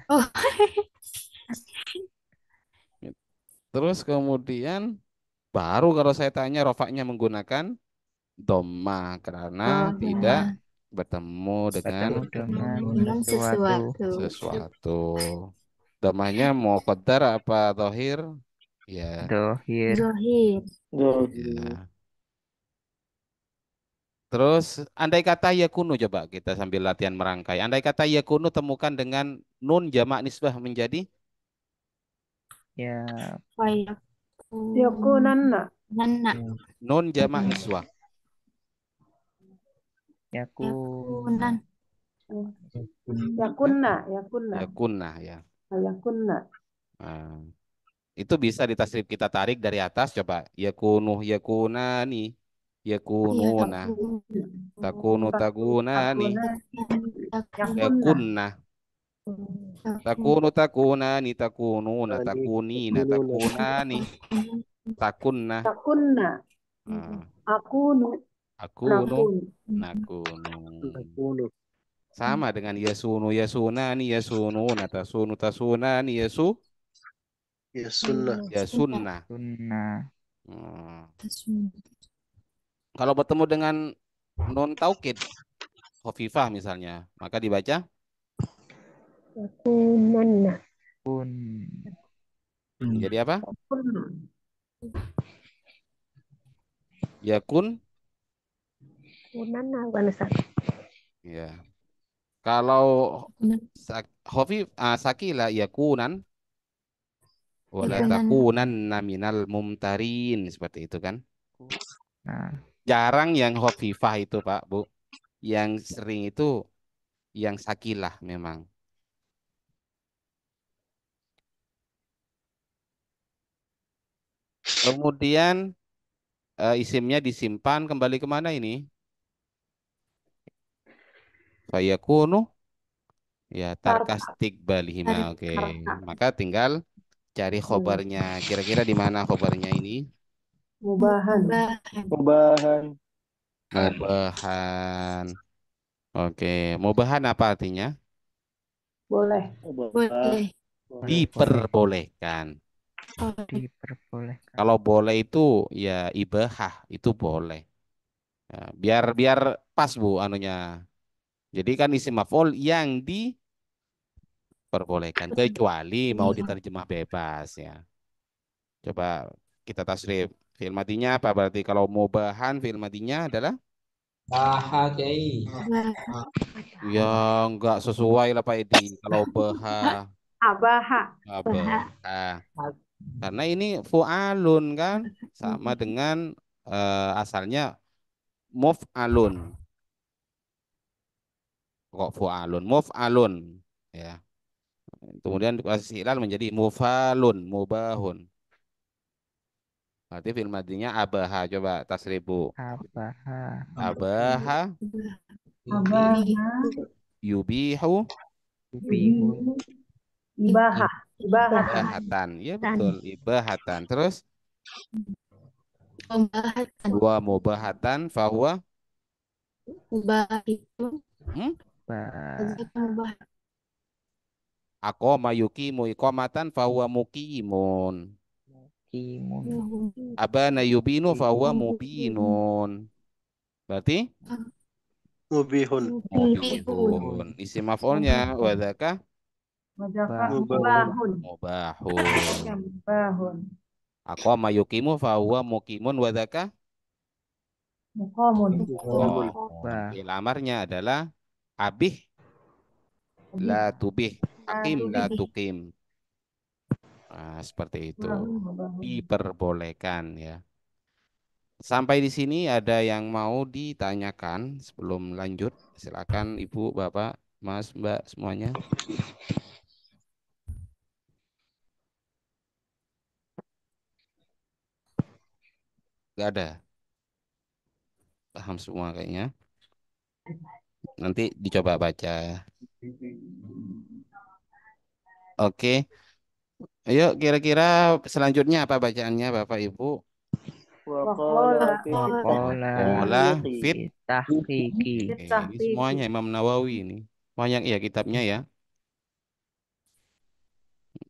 Oh, terus kemudian baru kalau saya tanya rofaknya menggunakan dhamma karena oh, tidak dhamma. bertemu dengan Bertemu dengan Dengan sesuatu. sesuatu. Dhammanya mau qadar apa zahir? Ya, Dohir. Zohir. Zohir. ya. Terus andai kata yakunu coba kita sambil latihan merangkai. Andai kata yakunu temukan dengan nun jamak nisbah menjadi Ya. Fayakun. Yakunanna. Nana. nun jamak niswah. Yakunan. Yakunna. Yakunna. Yakunna ya. Yakunna. Nah, itu bisa ditasrif kita tarik dari atas coba. Yakunu yakunani. Yakununa. Takunu takunani. Yakunna. Takunu takunani. Takununa. Ani, Takunina. takununa. Takunani. Takunna. Takunna. Ah, Akunu. Akunu. Nakun. Nakunu. Takunu. Sama dengan yasunu. Yasunani. Yasununa. Tasunu. Tasunani. Ya sunnah. Yasunna. Sunnah. Hmm. Kalau bertemu dengan non taukid, khafifah misalnya, maka dibaca Yakunanna. Kun. jadi apa? Kunna. Yakun, Kunanna bukan Ustaz. ya. Kalau sakila yakunan, wala Yakunan. takunanna minal mumtarin seperti itu kan? Nah, Jarang yang khafifah itu Pak Bu, yang sering itu yang sakilah memang. Kemudian isimnya disimpan kembali kemana ini? Fayakunu ya Sarfa. tarkastik balihima. Oke. Sarfa. Maka tinggal cari khobarnya. Kira-kira di mana khobarnya ini? Mubahan. Mubahan. Mubahan. Oke. Mubahan apa artinya? Boleh. Boleh. Diperbolehkan. diperbolehkan. Kalau boleh itu ya ibahah itu boleh. Ya, biar biar pas Bu anunya. Jadi kan isim maf'ul yang diperbolehkan kecuali mau diterjemah bebas ya. Coba kita tasrif. Fi'il madinya apa berarti kalau mubahan fi'il madinya adalah Baha Kiai. ya nggak sesuai lah Pak Edi. Kalau baha Abaha. baha. Karena ini fu'alun kan sama dengan asalnya muf'alun. Kok fu'alun? Muf'alun ya. Kemudian dikasih ilal menjadi mufalun, mubahun. Berarti fi'il madinya abaha. Coba tasribu. Abaha. Abaha Abaha. yubihu Yubihu. Ibaha. Ibaha. ibahatan. Ya betul, ibahatan. Terus Pembahasan. wa mubahatan fahuwa Ubah itu. hmm? Ba. Ubah. Aqama yuqimu iqamatan fahuwa muqimun. Kimun. Abana yubinu fahuwa mubinun. Berarti Mubihun. mubihun. Isim maf'ulnya wadaka Wajaka. Mubahun. Mubahun. mubahun. Mubahun. Aqama yuqimu fahuwa muqimun wadaka Muqamun. Muqamun. Ba. Fi'il amarnya adalah abih la tubih. Akim la tukim. Nah, seperti itu. Mubahun. Diperbolehkan ya. Sampai di sini ada yang mau ditanyakan sebelum lanjut? Silakan Ibu, Bapak, Mas, Mbak semuanya. Gak ada. Paham semua kayaknya. Nanti dicoba baca. Oke. Ayo kira-kira selanjutnya apa bacaannya Bapak Ibu? Waqala Waqala fi Wakola Olah fit. tahqiqi. Oke, ini semuanya Imam Nawawi ini. Banyak ya kitabnya ya.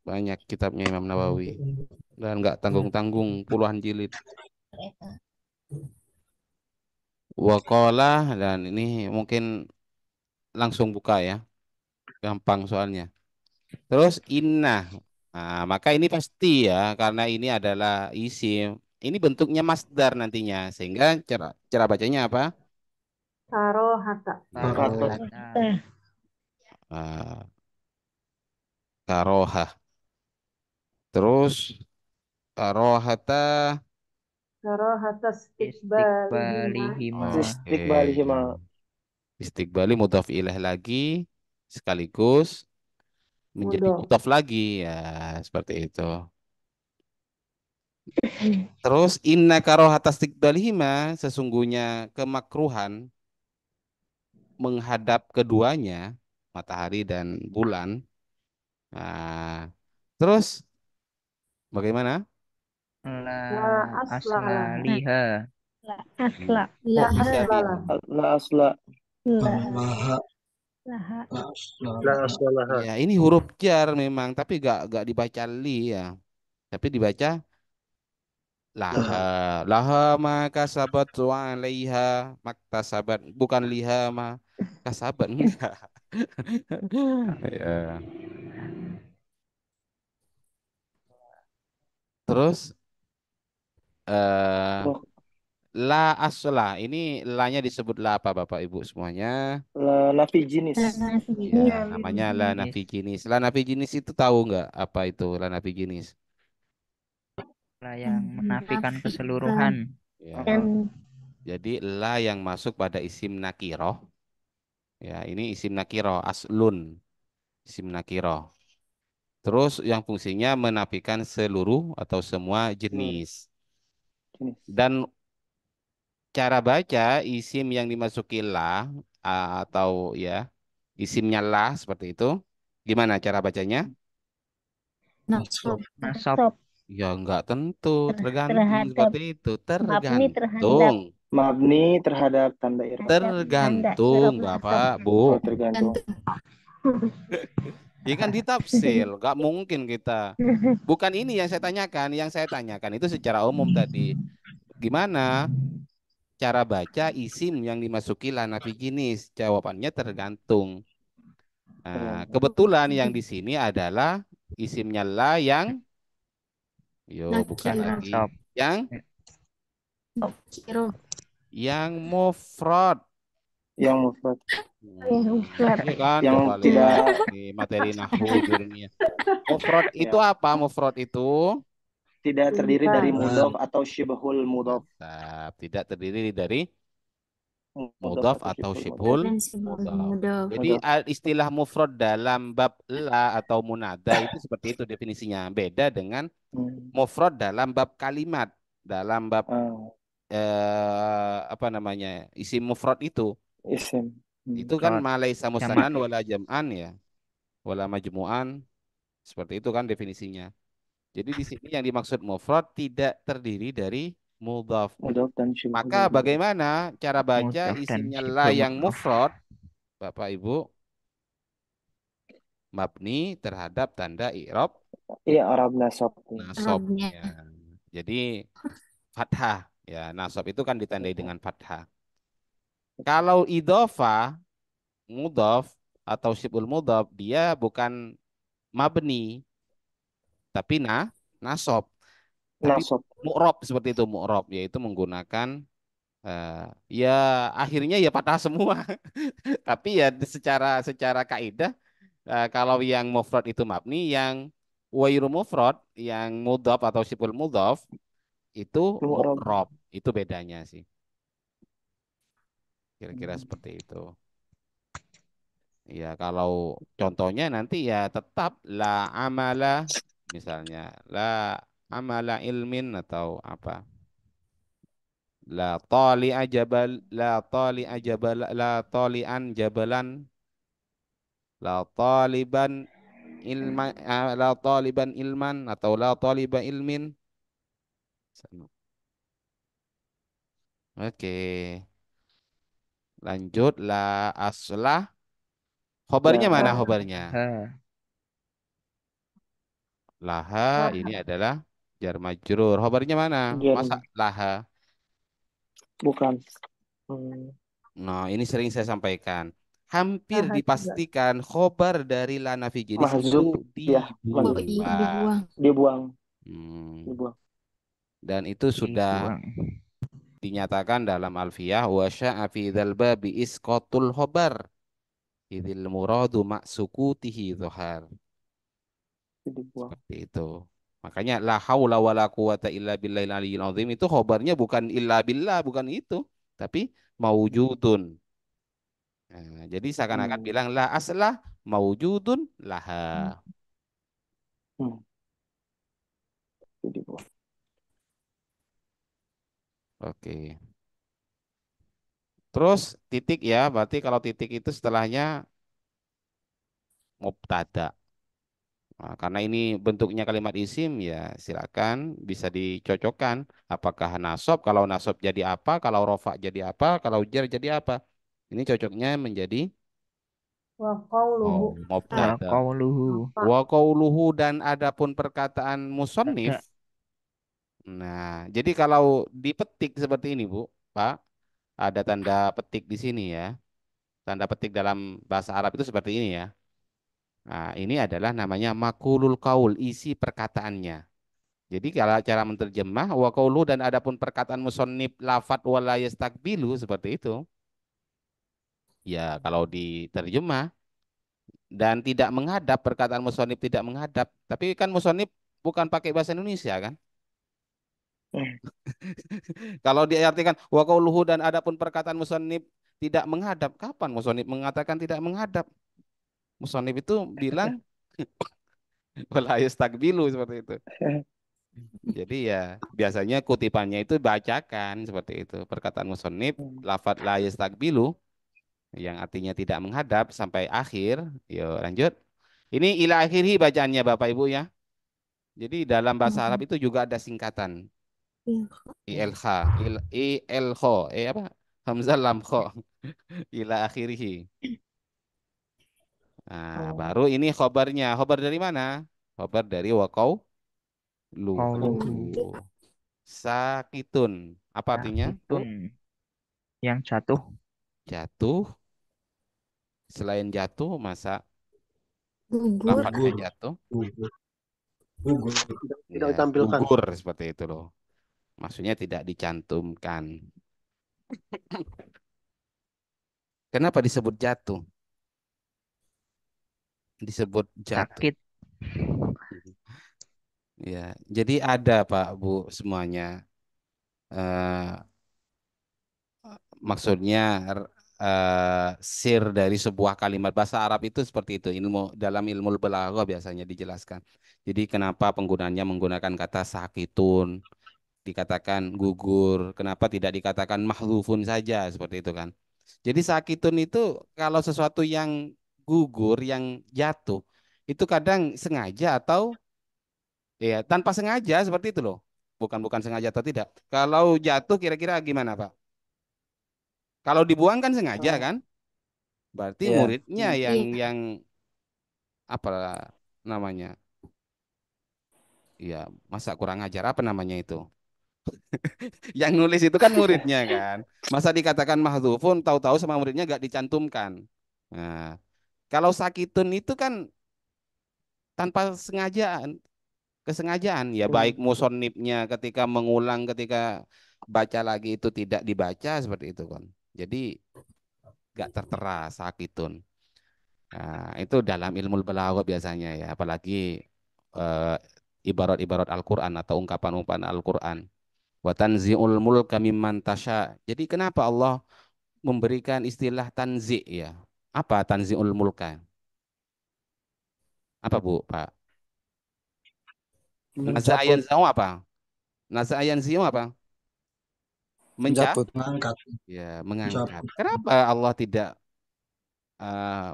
Banyak kitabnya Imam Nawawi. Dan nggak tanggung-tanggung puluhan jilid. Waqala dan ini mungkin langsung buka ya. Gampang soalnya. Terus inna. Nah, maka ini pasti ya karena ini adalah isim. Ini bentuknya masdar nantinya sehingga cara bacanya apa? Karohata. Karohata. Ah, karohah. Terus karohata. Karohata istiqbalihima. Istiqbalihima. Oke. Istiqbalihima. Istiqbali mudhaf ilaih lagi sekaligus menjadi Mudhof. mudhaf lagi ya seperti itu. Terus inna karohata istiqbalihima sesungguhnya kemakruhan menghadap keduanya matahari dan bulan. Nah, terus bagaimana? La La asla aslala. liha. Asla. La Kok bisa aslala. gitu? La asla. Laha. Laha. La aslalaha. Ya, ini huruf jar memang, tapi gak dibaca li ya. Tapi dibaca laha. Laha. Laha ma kasabat wa alaiha maktasabat. Bukan liha ma kasabat. Enggak. Ya. Terus eh Waq- la asla. Ini la-nya disebut la apa Bapak Ibu semuanya? la nafi jinis. Lana Ya, sejenis. namanya la nafi Jenis. jinis. La nafi jinis itu tahu nggak apa itu la nafi jinis? La yang menafikan Menafikan. keseluruhan. Ya. Dan Jadi la yang masuk pada isim nakiroh. Ya, ini isim nakiroh aslun, isim nakiroh. Terus yang fungsinya menafikan seluruh atau semua Seluruh jenis. jenis. Dan cara baca isim yang dimasuki la atau ya isimnya la seperti itu. Gimana cara bacanya? nasab. Nasab. Ya nggak tentu, tergantung Terhadap seperti itu. mabni terhadap Tergantung, Mabni terhadap tanda irab. tanda tergantung i'rab nasab. Bapak, Bu. Oh, tergantung. Ya kan ditafsir, nggak mungkin kita. Bukan ini yang saya tanyakan, yang saya tanyakan itu secara umum tadi. Gimana cara baca isim yang dimasuki la nafi jinis? Jawabannya tergantung. Nah, Tergantung. kebetulan yang di sini adalah isimnya la yang, yo bukan Nakiro. lagi, Nasab. yang Nakiro. mufrad. Yang mufrad. Mufrad. Iya kan, Yang coba tidak lihat di materi nahwu jurumiyah. Mufrad itu ya, apa? Mufrad itu tidak terdiri dari Tunggal. mudhof atau syibhul mudhof. mantap, tidak terdiri dari Mudhof mudhaf atau atau syibhul mudhof. syibhul Dan sebelum mudhaf. mudhof. Jadi Mudhof. istilah mufrad dalam bab la atau munada itu seperti itu definisinya. Beda dengan Hmm. mufrad dalam bab kalimat, dalam bab Ah, apa namanya? Isim mufrad isim. itu kan Mufrad. malaisa Jamak. musanan wala jam'an ya, wala majmu'an. Seperti itu kan definisinya. Jadi di sini yang dimaksud mufrad tidak terdiri dari mudhaf. Mudhof dan syibhul Maka mudhof. bagaimana cara baca Mudhaf dan isimnya la syibhul yang mudhaf. mufrad, Bapak Ibu? Mabni terhadap tanda i'rab Iya, Arab nasab. nasab. Arabnya. Ya. Jadi fathah. Ya, nasab itu kan ditandai dengan fathah. Kalau idhofah, mudhaf atau syibul mudhaf, dia bukan mabni, tapi nasab. Tapi Nasab. mu'rob seperti itu, mu'rob, yaitu menggunakan eh, ya akhirnya ya fathah semua. Tapi ya secara secara kaidah kalau yang mufrad itu mabni, yang wairu mufrad, yang mudhaf atau siful mudhaf itu Mu'rab. mu'rob. Itu bedanya sih. Kira-kira seperti itu. Ya, kalau contohnya nanti ya tetap la amala, misalnya la amala ilmin atau apa. La tali ajabal, la tali ajabal, la talian jabalan, la taliban la taliban ilman atau la taliba ilmin. Oke, lanjut la aslah. Khobarnya mana La khobarnya? Ha. Laha Laha. ini adalah jar majrur. Khobarnya mana? Masa jar laha? bukan. Hmm, Nah, ini sering saya sampaikan. Hampir Laha juga. dipastikan khobar dari la nafi jenis itu mahzuf ya, Oh iya, dibuang. dibuang. dibuang, Hmm. dibuang. Dan itu sudah Dibuang. dinyatakan dalam Alfiyah wa sya'a fi dzal babi isqatul khobar idzil muradu maksukutihi dhuhar. Dibuang. Seperti itu. Makanya la haula wala quwata illa billahil aliyyil azim itu khobarnya bukan illa billah, bukan itu, tapi maujudun. Nah, jadi seakan-akan Hmm. bilang la aslah maujudun laha. Hmm. Dibuang. Oke. Terus titik ya, berarti kalau titik itu setelahnya mubtada. Nah, karena ini bentuknya kalimat isim ya silakan bisa dicocokkan. Apakah nasab, kalau nasab jadi apa, kalau rofa jadi apa, kalau jar jadi apa. Ini cocoknya menjadi Wa qauluhu. Wa mubtada. qauluhu. Apa? Wa qauluhu dan adapun perkataan musannif. Ada. Nah, jadi kalau dipetik seperti ini, Bu, Pak, ada tanda petik di sini ya. Tanda petik dalam bahasa Arab itu seperti ini ya. Nah, ini adalah namanya makulul kaul, isi perkataannya. Jadi kalau cara menterjemah wa qaulu dan adapun perkataan musannif lafat wala yastakbilu seperti itu. Ya, kalau diterjemah dan tidak menghadap, perkataan musannif tidak menghadap. Tapi kan musannif bukan pakai bahasa Indonesia kan? Hmm. Kalau diartikan wa qauluhu dan adapun perkataan musannif tidak menghadap, kapan musannif mengatakan tidak menghadap? Musannif itu bilang wala yastakbilu seperti itu. Jadi ya biasanya kutipannya itu bacakan seperti itu. Perkataan musannif Hmm. lafadz la yastakbilu yang artinya tidak menghadap sampai akhir. Yuk lanjut. Ini ila akhirhi bacaannya Bapak Ibu ya. Jadi dalam bahasa Arab itu juga ada singkatan. ILH, ILH, apa? Hamzah lam kho. Ila akhirhi. Nah, Oh. baru ini khobarnya. Khobar dari mana? Khobar dari wakau Qauluhu. luhu. Sakitun. Apa artinya? Bu? Sakitun. Yang jatuh. Jatuh. Selain jatuh, masa Gugur. lafadznya Gugur. jatuh? Gugur. Gugur. Tidak Ya, ditampilkan. gugur seperti itu loh. Maksudnya tidak dicantumkan. Kenapa disebut jatuh? Disebut jatuh. Sakit. Ya, jadi ada Pak Bu semuanya. Eh, maksudnya sir dari sebuah kalimat bahasa Arab itu seperti itu. Ilmu dalam ilmu balaghah biasanya dijelaskan. Jadi kenapa penggunaannya menggunakan kata sakitun, dikatakan gugur, kenapa tidak dikatakan mahzufun saja seperti itu kan. Jadi sakitun itu kalau sesuatu yang gugur, yang jatuh, itu kadang sengaja atau ya tanpa sengaja seperti itu loh. Bukan bukan sengaja atau tidak. Kalau jatuh kira-kira gimana Pak? Kalau dibuang kan sengaja Oh. kan? Berarti Ya. muridnya Hmm. yang apa namanya? Ya, masa kurang ajar apa namanya itu? Yang nulis itu kan muridnya kan. Masa dikatakan mahdzufun tahu-tahu sama muridnya gak dicantumkan. Nah, kalau sakitun itu kan tanpa sengajaan, kesengajaan ya baik Hmm. musonibnya ketika mengulang ketika baca lagi itu tidak dibaca seperti itu kan. Jadi gak tertera sakitun. Nah, itu dalam ilmu balaghah biasanya ya, apalagi eh, ibarat-ibarat Al-Qur'an atau ungkapan-ungkapan Al-Qur'an. Wa tanzi'ul mulka mimman tasya. Jadi kenapa Allah memberikan istilah tanzi' ya? Apa tanzi'ul mulka? Apa Bu, Pak? Naza'ayan Mencabut. zau apa? Naza'ayan ziu apa? Mencabut. Mengangkat. Ya, mengangkat. Mencabut. Kenapa Allah tidak eh,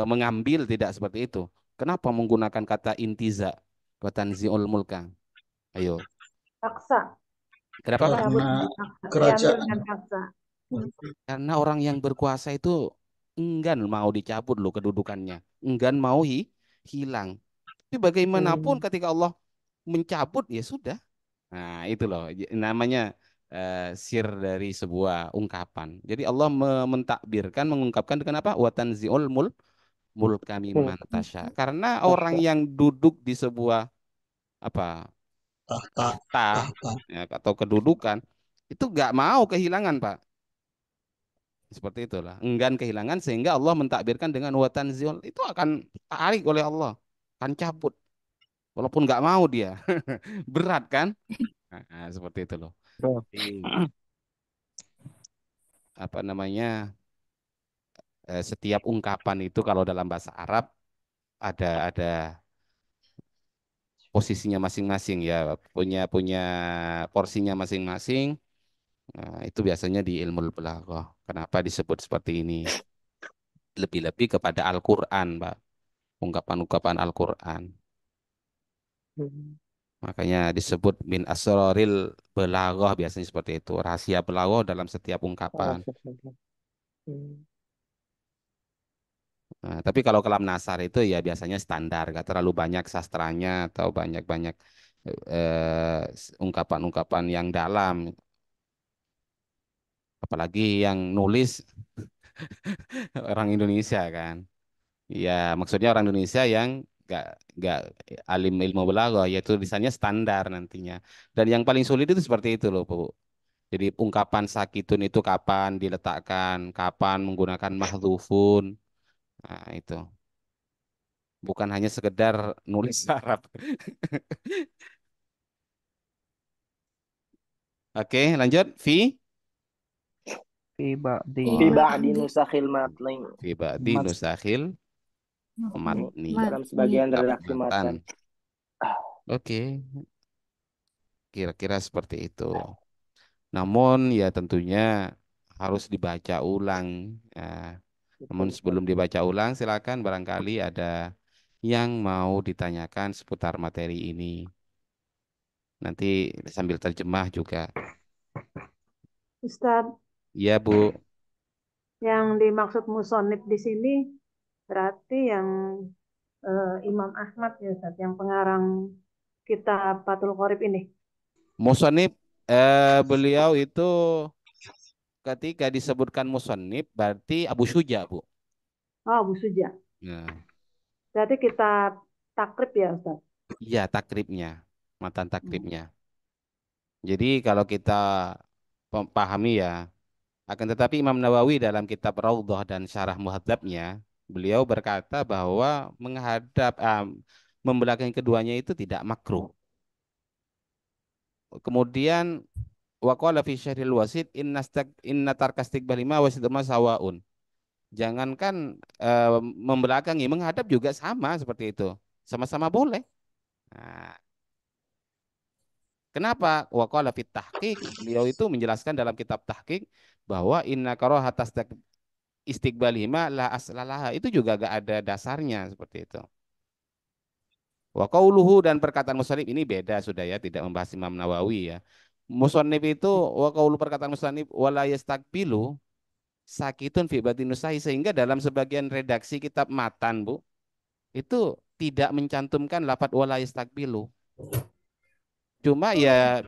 mengambil tidak seperti itu? Kenapa menggunakan kata intiza? Wa tanzi'ul mulka. Ayo. Paksa. Kenapa? Dicabut Karena dengan paksa. Diambil kerajaan. dengan paksa. Karena orang yang berkuasa itu enggan mau dicabut loh kedudukannya, enggan mau hilang. Tapi bagaimanapun ketika Allah mencabut ya sudah. Nah, itu loh namanya sir dari sebuah ungkapan. Jadi Allah mentakbirkan, mengungkapkan dengan apa? Wa tanzi'ul mulka mimman tasya. Karena orang Tasya. yang duduk di sebuah apa Tahta. tahta Tahta. ya, atau kedudukan itu nggak mau kehilangan, Pak. Seperti itulah. Enggan kehilangan sehingga Allah mentakbirkan dengan wa tanzi'ul itu akan tarik oleh Allah, akan cabut. Walaupun nggak mau dia. Berat kan? Nah, seperti itu loh. Bro. Jadi, apa namanya? Setiap ungkapan itu kalau dalam bahasa Arab ada posisinya masing-masing ya, punya punya porsinya masing-masing. Nah, itu biasanya di ilmu balaghah. Kenapa disebut seperti ini? Lebih-lebih kepada Al-Qur'an, Pak. Ungkapan-ungkapan Al-Qur'an. Makanya disebut min asroril balaghah biasanya seperti itu. Rahasia balaghah dalam setiap ungkapan. Nah, tapi kalau kelam nasar itu ya biasanya standar, gak terlalu banyak sastranya atau banyak-banyak ungkapan-ungkapan yang dalam, apalagi yang nulis orang Indonesia kan. Ya maksudnya orang Indonesia yang gak alim ilmu balaghah, yaitu tulisannya standar nantinya. Dan yang paling sulit itu seperti itu loh, Bu. Jadi ungkapan sakitun itu kapan diletakkan, kapan menggunakan mahdzufun. Nah, itu. Bukan hanya sekedar nulis Arab. Oke, lanjut. Fi ba'di. Fi Fi ba'di ba'di nusakhil matni. Fi ba'di nusakhil matni. Dalam matni. sebagian Bab redaksi matan. matan. Oke, kira-kira seperti itu. Namun ya tentunya harus dibaca ulang. Ya, namun sebelum dibaca ulang, silakan barangkali ada yang mau ditanyakan seputar materi ini. Nanti sambil terjemah juga. Ustadz, Iya, Bu. yang dimaksud musonib di sini berarti yang Imam Ahmad ya Ustadz, yang pengarang kitab Fathul Qorib ini. Musonib, beliau itu ketika disebutkan musonib berarti Abu Syuja, Bu. Oh, Abu Suja. Nah, Berarti kitab takrib ya Ustadz. iya takribnya, matan Hmm. takribnya. Jadi kalau kita pahami ya, akan tetapi Imam Nawawi dalam kitab Raudhah dan Syarah Muhadzabnya, beliau berkata bahwa membelakangi keduanya itu tidak makruh. Kemudian waqala fi syahril wasid inna tarkastikbal lima wasiduma sawaun. Jangankan membelakangi, menghadap juga sama seperti itu. Sama-sama boleh. Nah, kenapa? Waqala fit tahqiq, beliau itu menjelaskan dalam kitab tahqiq bahwa inna karahatas istiqbalihima la aslalaha itu juga gak ada dasarnya seperti itu. Wa qauluhu dan perkataan musannif ini beda sudah ya, tidak membahas Imam Nawawi ya. Musannif itu wa qaulu perkataan musannif wala yastaqbilu sakitun fi batinusahi sehingga dalam sebagian redaksi kitab matan, Bu, itu tidak mencantumkan lafadz wala yastaqbilu. Cuma ya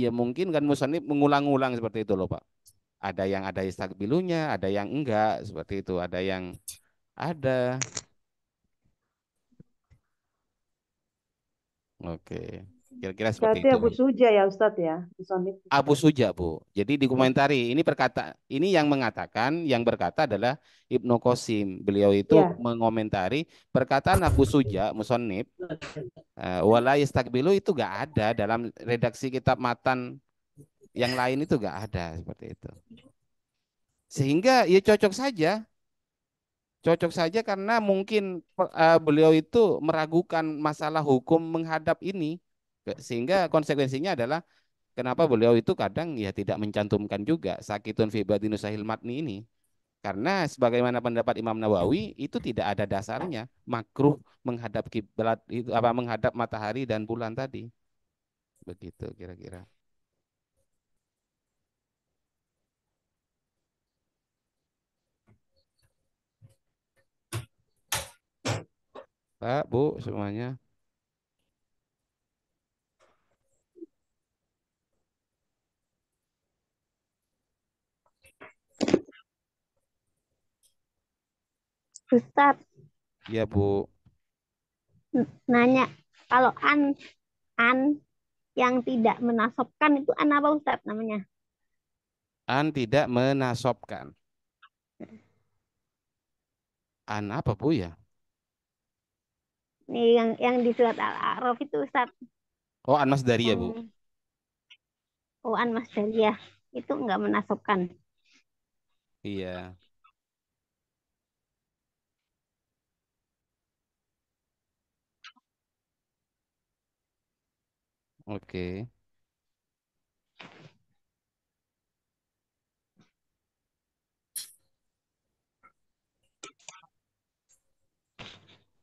mungkin kan musannif mengulang-ulang seperti itu loh, Pak. Ada yang ada yastaqbilunya, ada yang enggak seperti itu, ada yang ada. Oke. Kira-kira seperti Berarti itu. Abu Suja ya Ustadz ya, musonif. Abu Suja, Bu. Jadi dikomentari, ini yang mengatakan, yang berkata adalah Ibnu Qasim. Beliau itu Ya, mengomentari perkataan Abu Suja, musonib, wala yastakbilu itu gak ada dalam redaksi kitab matan yang lain, itu gak ada seperti itu. Sehingga ya cocok saja karena mungkin beliau itu meragukan masalah hukum menghadap ini. Sehingga konsekuensinya adalah kenapa beliau itu kadang ya tidak mencantumkan juga sakitun fi batini sahil matni ini. Karena sebagaimana pendapat Imam Nawawi itu tidak ada dasarnya makruh menghadap kiblat itu apa menghadap matahari dan bulan tadi. Begitu kira-kira. Pak, Bu, semuanya. Ustadz Ya, Bu. nanya, kalau an yang tidak menasobkan itu an apa Ustadz namanya? An tidak menasobkan. An apa, Bu ya? Nih yang di surat Al-A'raf itu Ustadz. Oh, an masdariyah, Bu. Yang an Mas Dalia itu nggak menasobkan. Iya. Oke.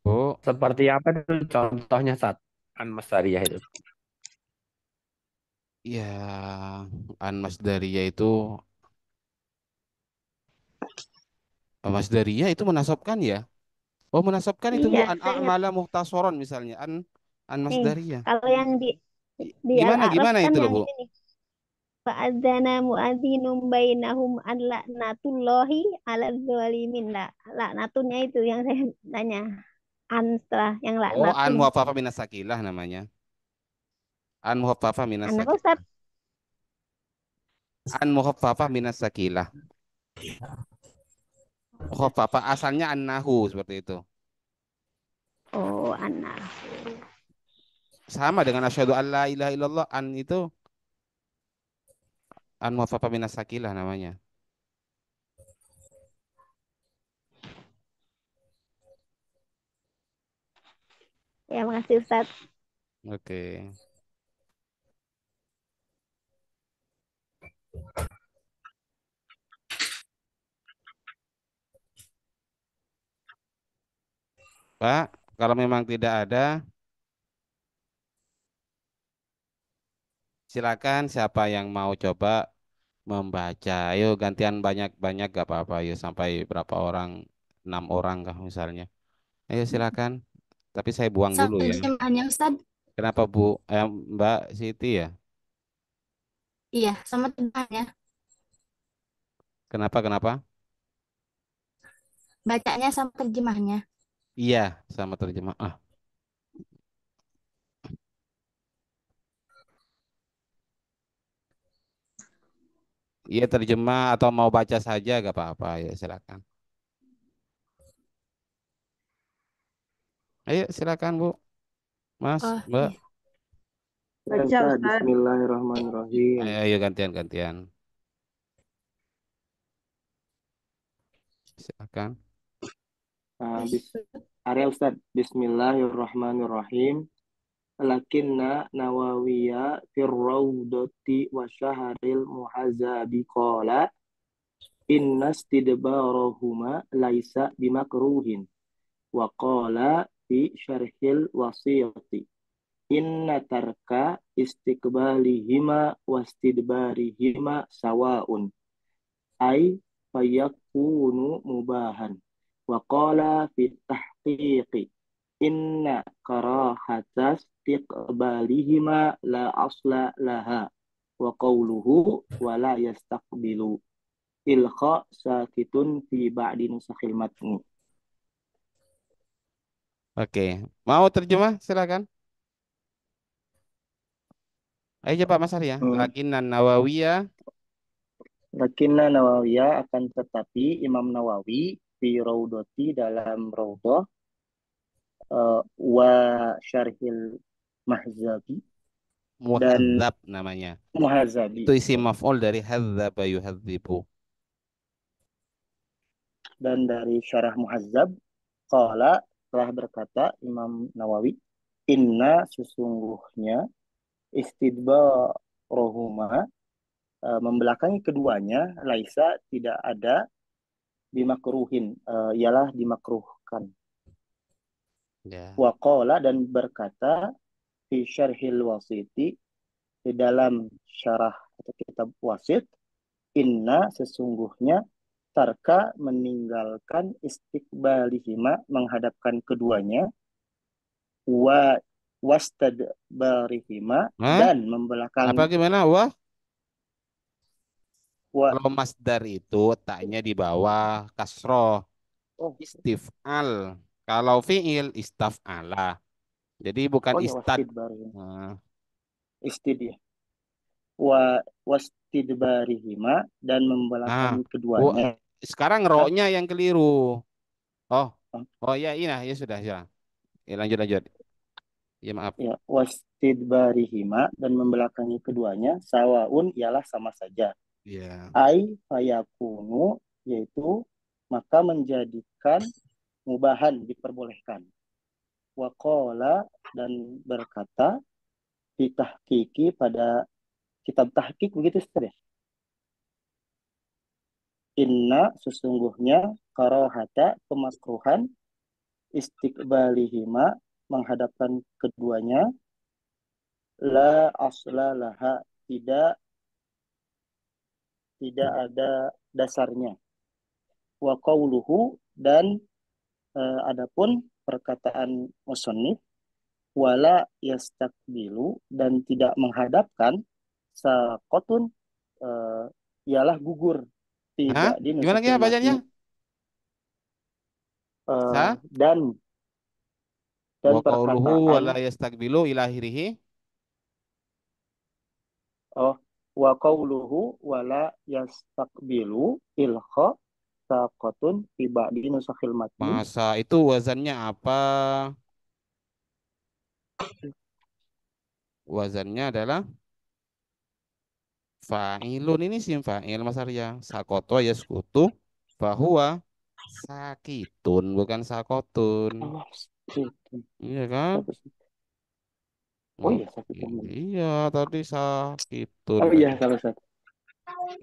Bu, Seperti apa itu contohnya saat An-Masdariyah itu? ya an masdariyah itu masdariyah itu menasobkan ya? Oh, menasobkan itu Bu Iya, an saya ingat a'mala muhtasoron misalnya an nih. masdariyah. Kalau yang di Gimana Al-A'raf gimana kan itu loh, yang Bu? ini. Fa'adzana mu'adzinum bainahum an la'natullahi 'ala zalimin. Laknatunya itu yang saya tanya. An setelah yang Oh, an laknatun. muhaffafa minas sakilah namanya. An muhaffafa minas An apa sakilah. Ustaz? An muhaffafa minas sakilah. Muhaffafa asalnya an-nahu seperti itu. Oh, an. Sama dengan asyhadu alla ilaha illallah, an itu an muhaffafa minas sakilah namanya. Ya, makasih Ustaz. Oke. Pak, kalau memang tidak ada, silakan siapa yang mau coba membaca. Ayo gantian banyak-banyak gak apa-apa. Ayo sampai berapa orang? 6 orang kah misalnya. Ayo silakan. Tapi saya buang Sama dulu ya. terjemahannya Ustadz. Kenapa Bu? Mbak Siti ya? Iya, sama terjemahannya. Kenapa? Bacanya sama terjemahannya. Iya, sama terjemah. Iya terjemah atau mau baca saja gak apa-apa. Ya silakan. Ayo silakan Bu, Mas, Oh, Mbak. iya. Ya, baca Ustaz, Ustadz. Bismillahirrahmanirrahim. Ayo gantian. Silakan. Area Ustaz, Bismillahirrahmanirrahim. Lakinna nawawiya firraudati wa syaharil muhazabi qala inna istidbarahuma laisa bimakruhin wa qala fi syarhil wasiyati inna tarka istiqbalihima wastidbarihima sawaun ay fayakunu mubahan wa qala fi tahqiqi inna karahata istiqbalihima la asla laha wa qawluhu wa la yastaqbilu ilqa sakitun fi ba'di nusakhil matni. Oke, mau terjemah silakan. Ayo coba Mas Arya. Hmm. Lakinan Nawawiyah. Lakinna Nawawiyah akan tetapi Imam Nawawi fi raudhati dalam raudhah wa syarhil mahzabi dan Muhadzab namanya. muhazabi Itu isim maf'ul dari hadzaba yuhadzibu. dan dari syarah muhazzab qala telah berkata Imam Nawawi inna sesungguhnya istidbarohuma membelakangi keduanya laisa tidak ada dimakruhin ialah dimakruhkan Ya. wa qala dan berkata fi syarhil wasiti di dalam syarah atau kitab wasit inna sesungguhnya tarka meninggalkan istiqbalihima menghadapkan keduanya wa wastadbarihima Hah? dan Apa membelakangi gimana? Wah, wa kalau masdar itu taknya di bawah kasroh oh istif'al. Kalau fi'il istaf'ala. Jadi bukan oh ya istad. wastidbarihima Nah, istid ya wa wastidbarihima dan nah, membelakangi Bu, keduanya. sekarang roknya yang keliru. Oh, Oh, oh ya, iya, ya sudah, ya. Ya, lanjut, lanjut. Ya maaf. ya wastidbarihima dan membelakangi keduanya sawaun ialah sama saja Ya. ai fayakunu yaitu maka menjadikan mubahan diperbolehkan waqala dan berkata ditahkiki pada kitab tahkik begitu Ustaz ya inna sesungguhnya karohata kemakruhan istiqbalihima menghadapkan keduanya la asla laha tidak tidak ada dasarnya wa qauluhu dan adapun perkataan musannif wala yastakbilu dan tidak menghadapkan sakotun ialah gugur Hah? tidak di Gimana nusukil ya bacanya? matni Sa? dan Wa qauluhu wa perkataan la yastakbilu ila akhirih. oh wa qauluhu wala yastakbilu ilkha sakotun tiba di nusukil matni Masa itu wazannya apa? Wazannya adalah fa'ilun ini sim fa'il Mas Arya. Sakoto ya sekutu. Bahwa sakitun bukan sakotun. oh itu Iya kan? oh Oh, iya sakit iya tadi sakitun oh iya tadi. salah satu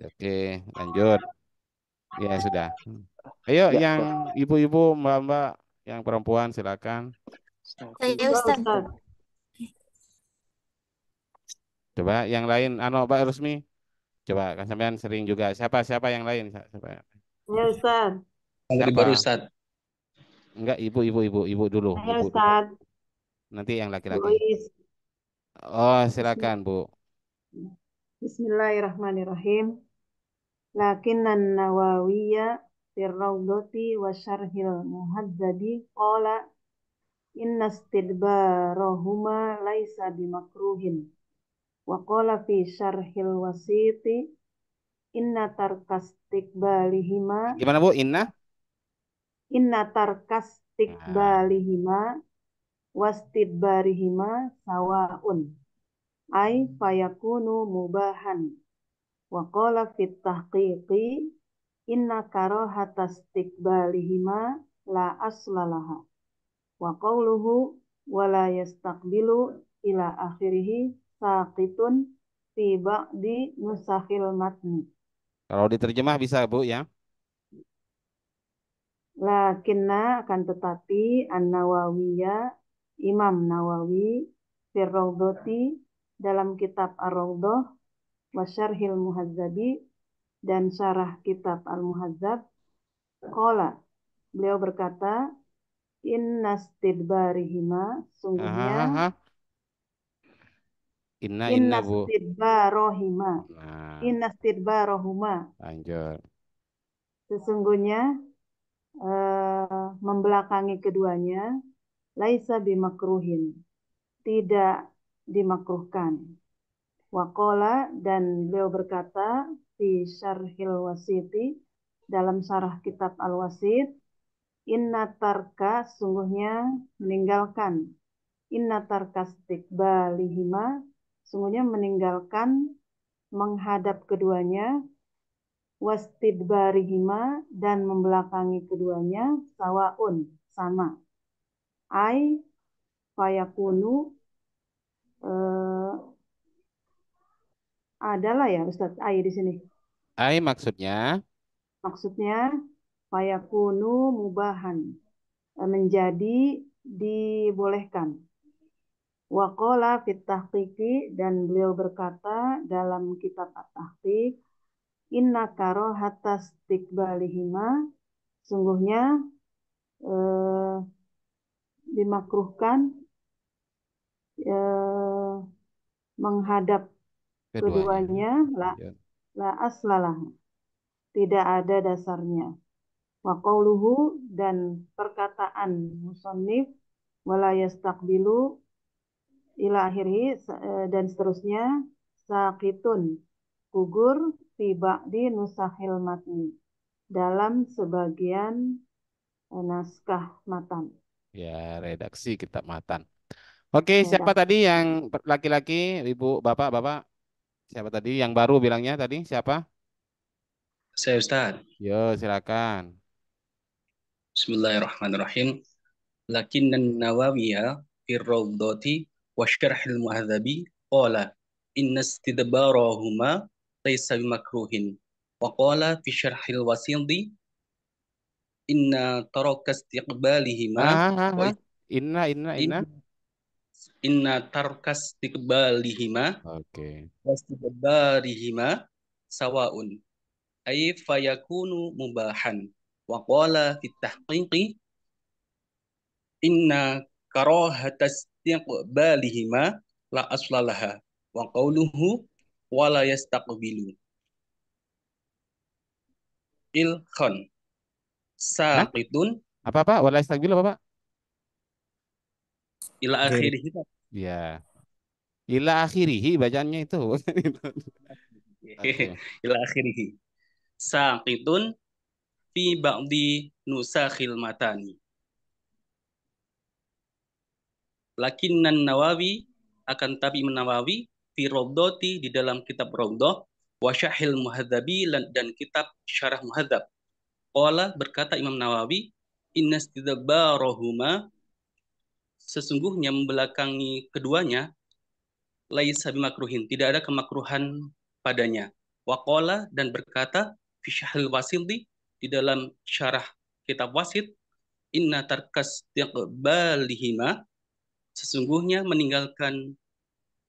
Oke, lanjut. Ya sudah. Ayo ya yang Ustaz. ibu-ibu, mbak-mbak, yang perempuan silakan. Saya Enggak, Ustaz. Ustaz. Coba yang lain, Mbak Rusmi. Coba kan sampean sering juga. Siapa yang lain? Siapa? Ya, Ustaz. Dari Siapa? baru Ustaz. Enggak, ibu dulu, Ya, ibu dulu. Ustaz. Nanti yang Bu laki-laki. Is. Oh, silakan, Bu. Bismillahirrahmanirrahim. Lakinnan Nawawiyya firraudati wa syarhil muhadzabi qala inna istidbarahuma laisa bimakruhin. Wa qala fi syarhil wasiti inna Gimana, Bu? Inna? Nah, tarkastikbalihima wastidbarihima sawaun ay fayakunu mubahan wa qala fit tahqiqi inna karahata istiqbalihima la aslalaha wa qawluhu wa la yastaqbilu ila akhirih saqitun fi ba'di nusakhil matni kalau diterjemah bisa, Bu, ya. lakinna akan tetapi an-Nawawiyya Imam Nawawi Firraudhati dalam kitab Ar-Raudhah wa Syarhil Muhazzabi dan syarah kitab Al-Muhazzab qala beliau berkata innastidbarihima sungguhnya Aha, inna, Bu. innastidbarohima Nah, innastidbarohuma lanjut. sesungguhnya membelakangi keduanya laisa bimakruhin tidak dimakruhkan Waqala dan beliau berkata di Syarhil Wasiti dalam syarah kitab Al-Wasit, inna tarka sungguhnya meninggalkan, inna tarka istiqbalihima sungguhnya meninggalkan menghadap keduanya, wastidbarihima dan membelakangi keduanya, sawaun sama. Ai fayakunu adalah ya Ustadz ai di sini. Ai maksudnya Maksudnya fayakunu mubahan, menjadi dibolehkan. Waqala fit tahqiqi dan beliau berkata dalam kitab At-Tahqiq, inna karohata istiqbalihima sungguhnya eh, dimakruhkan eh, menghadap keduanya. keduanya Ya. la aslalah, tidak ada dasarnya. Wa qauluhu dan perkataan musannif wala yastaqbilu ila akhirih dan seterusnya, saqitun gugur fi ba'di nusahil matni dalam sebagian naskah matan. Ya, redaksi kitab matan. Oke, siapa Redaksi. tadi yang laki-laki, ibu, bapak, bapak? Siapa tadi yang baru bilangnya tadi? Siapa? Saya Ustaz. Yo, silakan. Bismillahirrahmanirrahim. Lakinnan Nawawiya fi Rawdati wa Syarhil Muhadzabi qala inna istidbarahuma laysa bimakruhin. Wa qala fi Syarhil Wasindi inna taraka istiqbalihima wa Inna. inna taraka istiqbalihima Oke. wa istidbarihima sawaun ay fayakunu mubahan. Wa qala fi tahqiqi inna karahata istiqbalihima la aslalaha wa qawluhu wa la yastaqbilu ilkhan Hah? saqitun Apa? Wala istagfirullah, Bapak? ila akhirih. Ya. Ila akhirihi bacaannya itu. Oke. Ila akhirih saqitun fi ba'di nusakhil matani. Lakinnan Nawawi akan tapi Nawawi fi Rawdati di dalam kitab Rawdah wa Syahil Muhadzabi dan kitab Syarah Muhadzab. Qala berkata Imam Nawawi, inna istidbarahuma sesungguhnya membelakangi keduanya laisa bimakruhin, tidak ada kemakruhan padanya. Wa qala dan berkata fi Syahril Wasiti di dalam syarah kitab Wasit, inna tarkas istiqbalihima sesungguhnya meninggalkan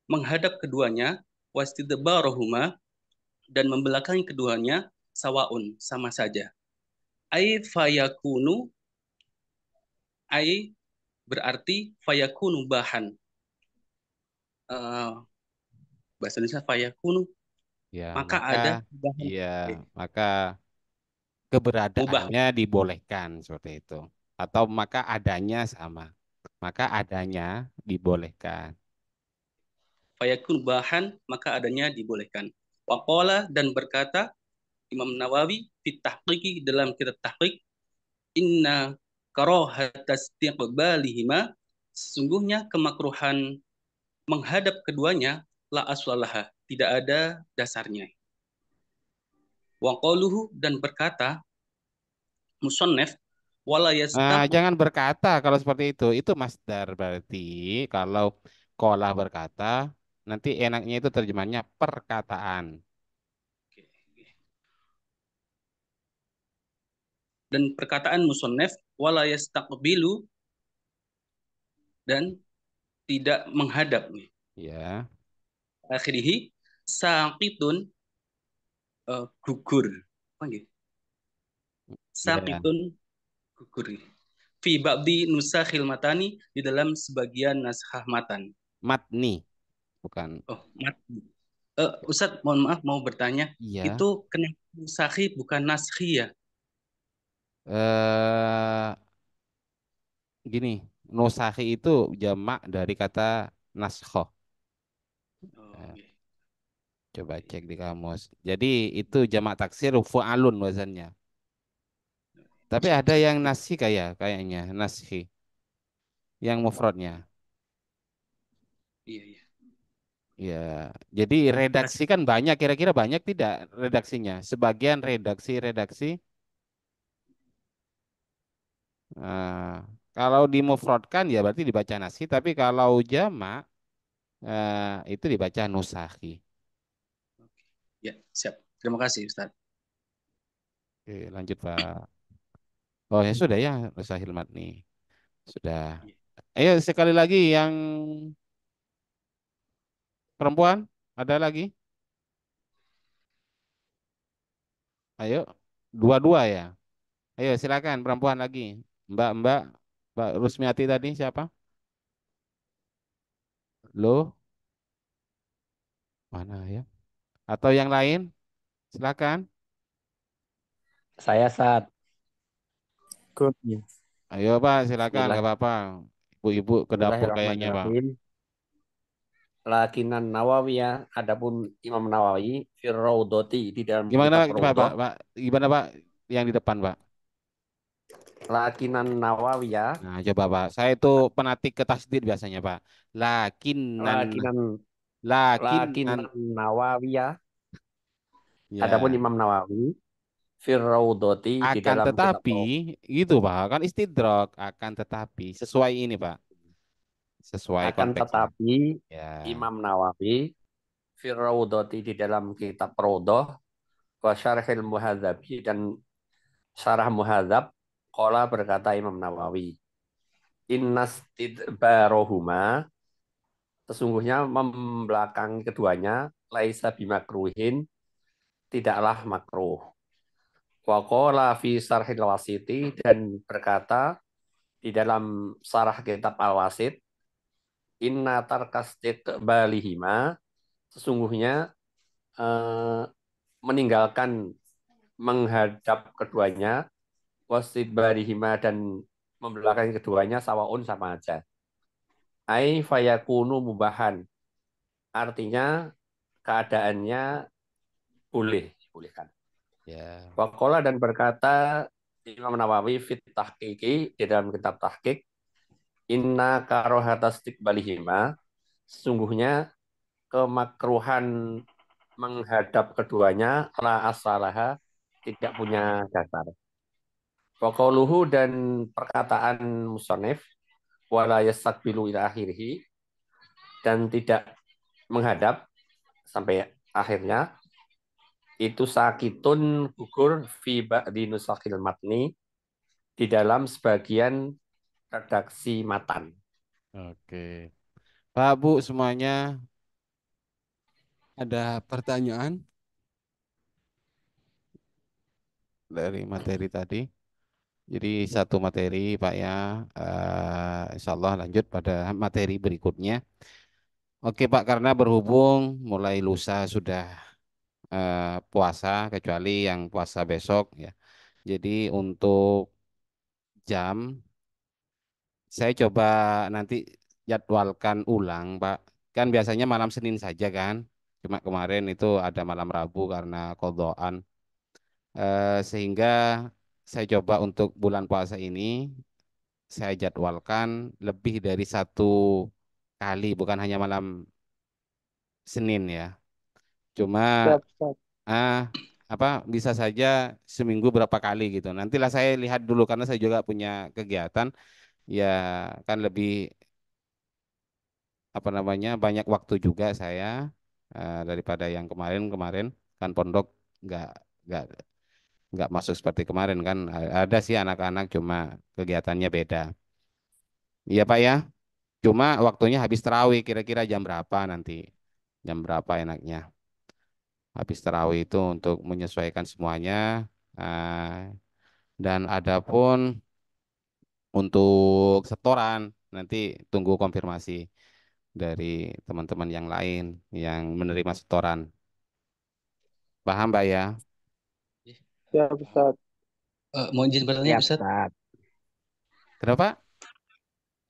menghadap keduanya wastidbarahuma dan membelakangi keduanya sawaun sama saja. Ai fayakunu ai berarti fayakunu bahan. Bahasa Indonesia fayakunu Ya, maka maka ada bahan. iya, maka Mubah. keberadaannya dibolehkan seperti itu. Atau maka adanya sama. Maka adanya dibolehkan. Fayakun bahan maka adanya dibolehkan. Waqala dan berkata Imam Nawawi fit tahqiqi dalam kitab tahqiq inna karahata istiqbalihima sesungguhnya kemakruhan menghadap keduanya la aslalaha tidak ada dasarnya. Wa qauluhu dan berkata musannaf wala yastaq Jangan berkata kalau seperti itu. Itu masdar berarti kalau kolah berkata, nanti enaknya itu terjemahnya perkataan. dan perkataan musannaf wala yastaqbilu dan tidak menghadap. Ya. Akhirih saqitun gugur. Apa gitu? Ya. Saqitun gugur. Fi ba'di nusakhil matani di dalam sebagian naskah matan. Matni, bukan. Oh, matni. Ustadz, mohon maaf mau bertanya. Iya. Itu kenapa nusakhi bukan naskhi ya? Eh Gini, nusahi itu jamak dari kata naskhoh. Oh, Ya. iya. Coba cek di kamus. Jadi itu jamak taksir fu'alun wazannya. Tapi ada yang nasi kayaknya nasi yang mufradnya. Iya, iya. Ya, jadi redaksi kan banyak, kira-kira banyak tidak redaksinya? Sebagian redaksi. Kalau dimufradkan ya berarti dibaca nasi, tapi kalau jamak itu dibaca nusahi. Ya, siap. Terima kasih, Ustaz. Oke, lanjut Pak. Oh ya sudah ya, nusahil matni. Sudah. Iya. Ayo sekali lagi yang perempuan, ada lagi? Ayo, dua-dua ya. Ayo silakan perempuan lagi. Mbak Rusmiati tadi siapa? Lo mana ya? Atau yang lain? Silakan. Saya saat Good. Ayo Pak, silakan nggak Bismillah, apa-apa. Ibu-ibu ke dapur kayaknya Pak. Bismillahirrahmanirrahim. Lakinan Nawawiyah, adapun Imam Nawawi Firraudoti di dalam Gimana kitab Pak? Coba Raudhah. Pak. Gimana Pak? Yang di depan Pak. Lakinan Nawawiyah, Nah, coba Pak. Saya itu penatik ke tasdid biasanya Pak. Lakinan lakinan lakinan lakinan Nawawiyah, adapun ya. Imam Nawawi Firraudoti di Akan dalam kitab tetapi Raudhah. gitu Pak, kan istidrok akan tetapi sesuai ini Pak. Sesuai Akan konteksnya. tetapi Ya. Imam Nawawi Firraudoti di dalam kitab Raudhah wa Syarhil Muhadzabi dan Syarah Muhadzab qala berkata Imam Nawawi, innastidbarohuma, sesungguhnya membelakangi keduanya, laisa bimakruhin, tidaklah makruh. Wa qala fi Syarhil Wasiti, dan berkata di dalam Syarah kitab Al-Wasit, inna tarkastidbalihima, sesungguhnya meninggalkan menghadap keduanya, wastidbarihima, dan membelakangi keduanya, sawaun, sama aja. Ai fayakunu mubahan, artinya keadaannya bolehkan. Ya. Waqala, dan berkata Imam Nawawi fit tahqiqi, di dalam kitab tahqiq, inna karohatas istiqbalihima, sesungguhnya kemakruhan menghadap keduanya la asalaha, tidak punya dasar. Waqaluhu, dan perkataan musannif, wala yastaqbilu ila akhirih, dan tidak menghadap sampai akhirnya, itu sakitun gugur fi ba'di nusakhil matni, di dalam sebagian redaksi matan. Oke. Pak Bu semuanya ada pertanyaan dari materi tadi? Jadi satu materi Pak ya, insya Allah lanjut pada materi berikutnya. Oke Pak, karena berhubung mulai lusa sudah puasa, kecuali yang puasa besok ya. Jadi untuk jam, saya coba nanti jadwalkan ulang Pak. Kan biasanya malam Senin saja kan. Cuma kemarin itu ada malam Rabu karena kodoan. Sehingga saya coba untuk bulan puasa ini saya jadwalkan lebih dari satu kali, bukan hanya malam Senin ya. Cuma Siap, siap. ah apa bisa saja seminggu berapa kali gitu. Nantilah saya lihat dulu karena saya juga punya kegiatan ya, kan lebih apa namanya banyak waktu juga saya daripada yang kemarin kan pondok nggak nggak nggak masuk seperti kemarin kan. Ada sih anak-anak cuma kegiatannya beda. Iya Pak ya. Cuma waktunya habis tarawih kira-kira jam berapa nanti? Jam berapa enaknya? Habis tarawih itu untuk menyesuaikan semuanya. Ah, dan adapun untuk setoran nanti tunggu konfirmasi dari teman-teman yang lain yang menerima setoran. Paham Pak ya? Siap, Ustaz. Mohon izin bertanya, Ya, Ustaz. Ustaz. Kenapa?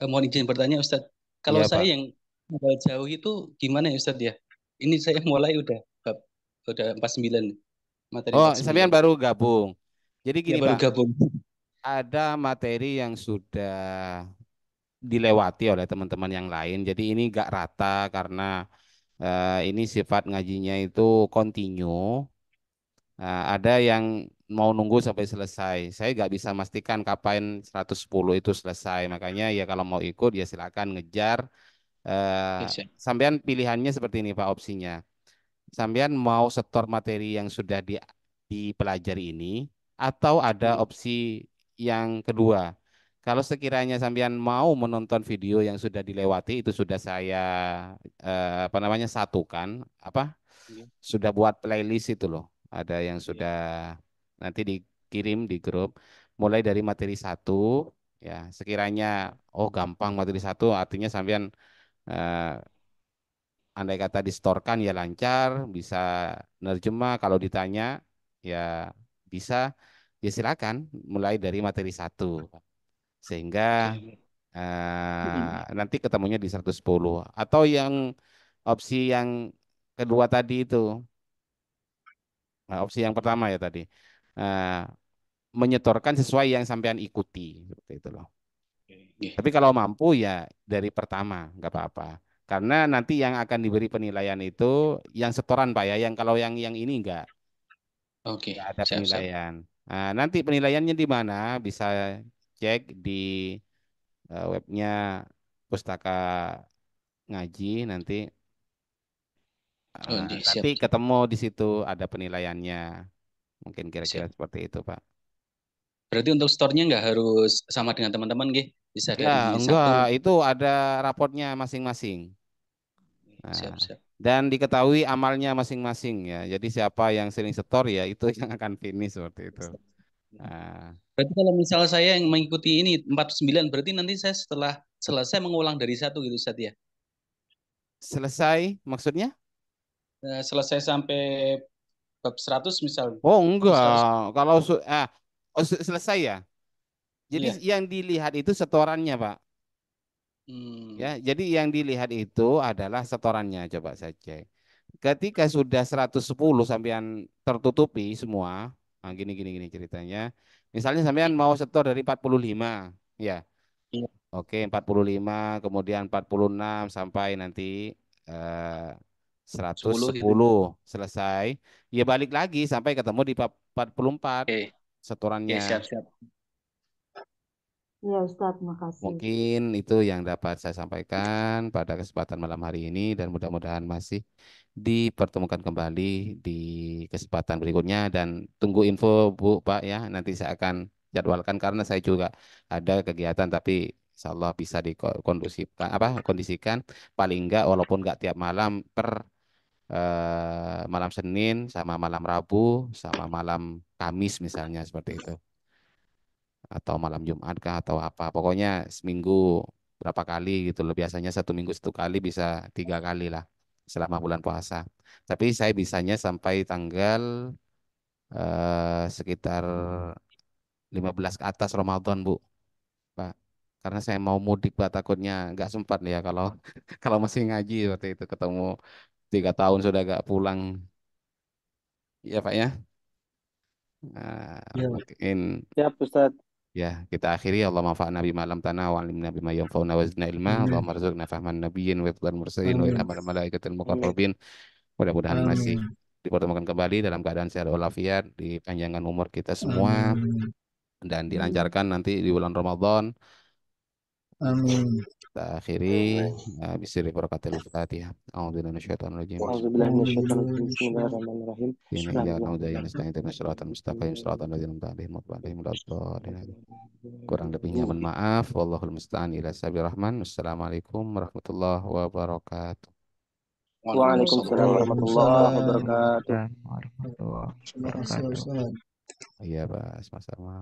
Mohon izin bertanya, Ustaz. Kalau Iya saya Pak. yang modal jauh itu gimana ya, Ustaz ya? Ini saya mulai udah bab udah 49 materi Oh, 49 sampean baru gabung. Jadi ya gini baru Pak, gabung. ada materi yang sudah dilewati oleh teman-teman yang lain. Jadi ini gak rata karena ini sifat ngajinya itu continue. Ada yang mau nunggu sampai selesai. Saya nggak bisa memastikan kapan 110 itu selesai. Makanya ya kalau mau ikut ya silakan ngejar. Oke, siap. Sampean pilihannya seperti ini Pak opsinya. Sampean mau setor materi yang sudah dipelajari ini atau ada opsi yang kedua. Kalau sekiranya sampean mau menonton video yang sudah dilewati itu sudah saya apa namanya satukan apa Iya. sudah buat playlist itu loh. Ada yang Iya. sudah nanti dikirim di grup mulai dari materi satu ya sekiranya oh gampang materi satu artinya sampean eh, andai kata distorkan ya lancar, bisa nerjemah kalau ditanya ya bisa, ya silakan mulai dari materi satu sehingga Oke. nanti ketemunya di 110 atau yang opsi yang kedua tadi itu, opsi yang pertama ya tadi eh, menyetorkan sesuai yang sampean ikuti seperti itu loh. Oke. Tapi kalau mampu ya dari pertama nggak apa-apa. Karena nanti yang akan diberi penilaian itu yang setoran Pak ya. Yang kalau yang ini Oke, nggak ada siap. penilaian. Nah, nanti penilaiannya di mana? Bisa cek di webnya Pustaka Ngaji nanti. Oh, iya, Nanti siap. ketemu di situ ada penilaiannya. Mungkin kira-kira Siap. seperti itu Pak. Berarti untuk store-nya nggak harus sama dengan teman-teman, Nggih. Bisa Ya dari enggak, satu. itu ada rapotnya masing-masing. Nah, Siap. dan diketahui amalnya masing-masing ya. Jadi siapa yang sering setor ya itu yang akan finish seperti itu. Nah, Berarti kalau misal saya yang mengikuti ini 49, berarti nanti saya setelah selesai mengulang dari satu gitu, Ustaz ya. selesai maksudnya? Selesai sampai bab 100 misal. Oh Itu enggak, 100. kalau selesai ya. Jadi Iya. yang dilihat itu setorannya Pak. Ya, jadi yang dilihat itu adalah setorannya. Coba saya cek. Ketika sudah 110 sampean tertutupi semua, nah gini ceritanya. Misalnya sampean mau setor dari 45, ya. Iya. Oke, 45, kemudian 46 sampai nanti eh, 10 gitu. 110 selesai. Ya balik lagi sampai ketemu di 44 Oke. Oke, setorannya. siap. Ya Ustadz, makasih. Mungkin itu yang dapat saya sampaikan pada kesempatan malam hari ini dan mudah-mudahan masih dipertemukan kembali di kesempatan berikutnya dan tunggu info Bu Pak ya. Nanti saya akan jadwalkan karena saya juga ada kegiatan tapi insya Allah bisa dikondusifkan kondisikan paling enggak walaupun enggak tiap malam per malam Senin sama malam Rabu sama malam Kamis misalnya seperti itu atau malam Jumat kah atau apa pokoknya seminggu berapa kali gitu loh biasanya satu minggu satu kali bisa 3 kali lah selama bulan puasa tapi saya bisanya sampai tanggal sekitar 15 ke atas Ramadan Bu Pak karena saya mau mudik Pak takutnya nggak sempat ya kalau kalau masih ngaji waktu itu ketemu 3 tahun sudah nggak pulang ya Pak ya. Ya. Mungkin Siap, Ustadz. ya, kita akhiri Allah manfa'na bima lam tanah wa 'allimna bima yanfa'una wa zidna ilma. Allahumma rzuqna fahman nabiyyin wa iqdal mursalin wa ilhamal malaikatil muqarrabin. Mudah-mudahan masih dipertemukan kembali dalam keadaan sehat walafiat, dipanjangkan umur kita semua dan dilancarkan nanti di bulan Ramadan. Kita akhiri bismillah barakatil Fatihah. A'udzubillahi minasyaitonir rajim. Auzubillahi minasyaitonir rajim. Bismillahirrahmanirrahim. Ini ya naudzubillahi nasta'in shiratal mustaqim shiratal ladzina an'amta 'alaihim ghairil maghdubi 'alaihim. Kurang lebihnya mohon maaf. Wallahul musta'an ila sabil rahman. Wassalamualaikum warahmatullahi wabarakatuh. Waalaikumsalam warahmatullahi wabarakatuh. Warahmatullahi wabarakatuh. Iya, Pak, sama-sama.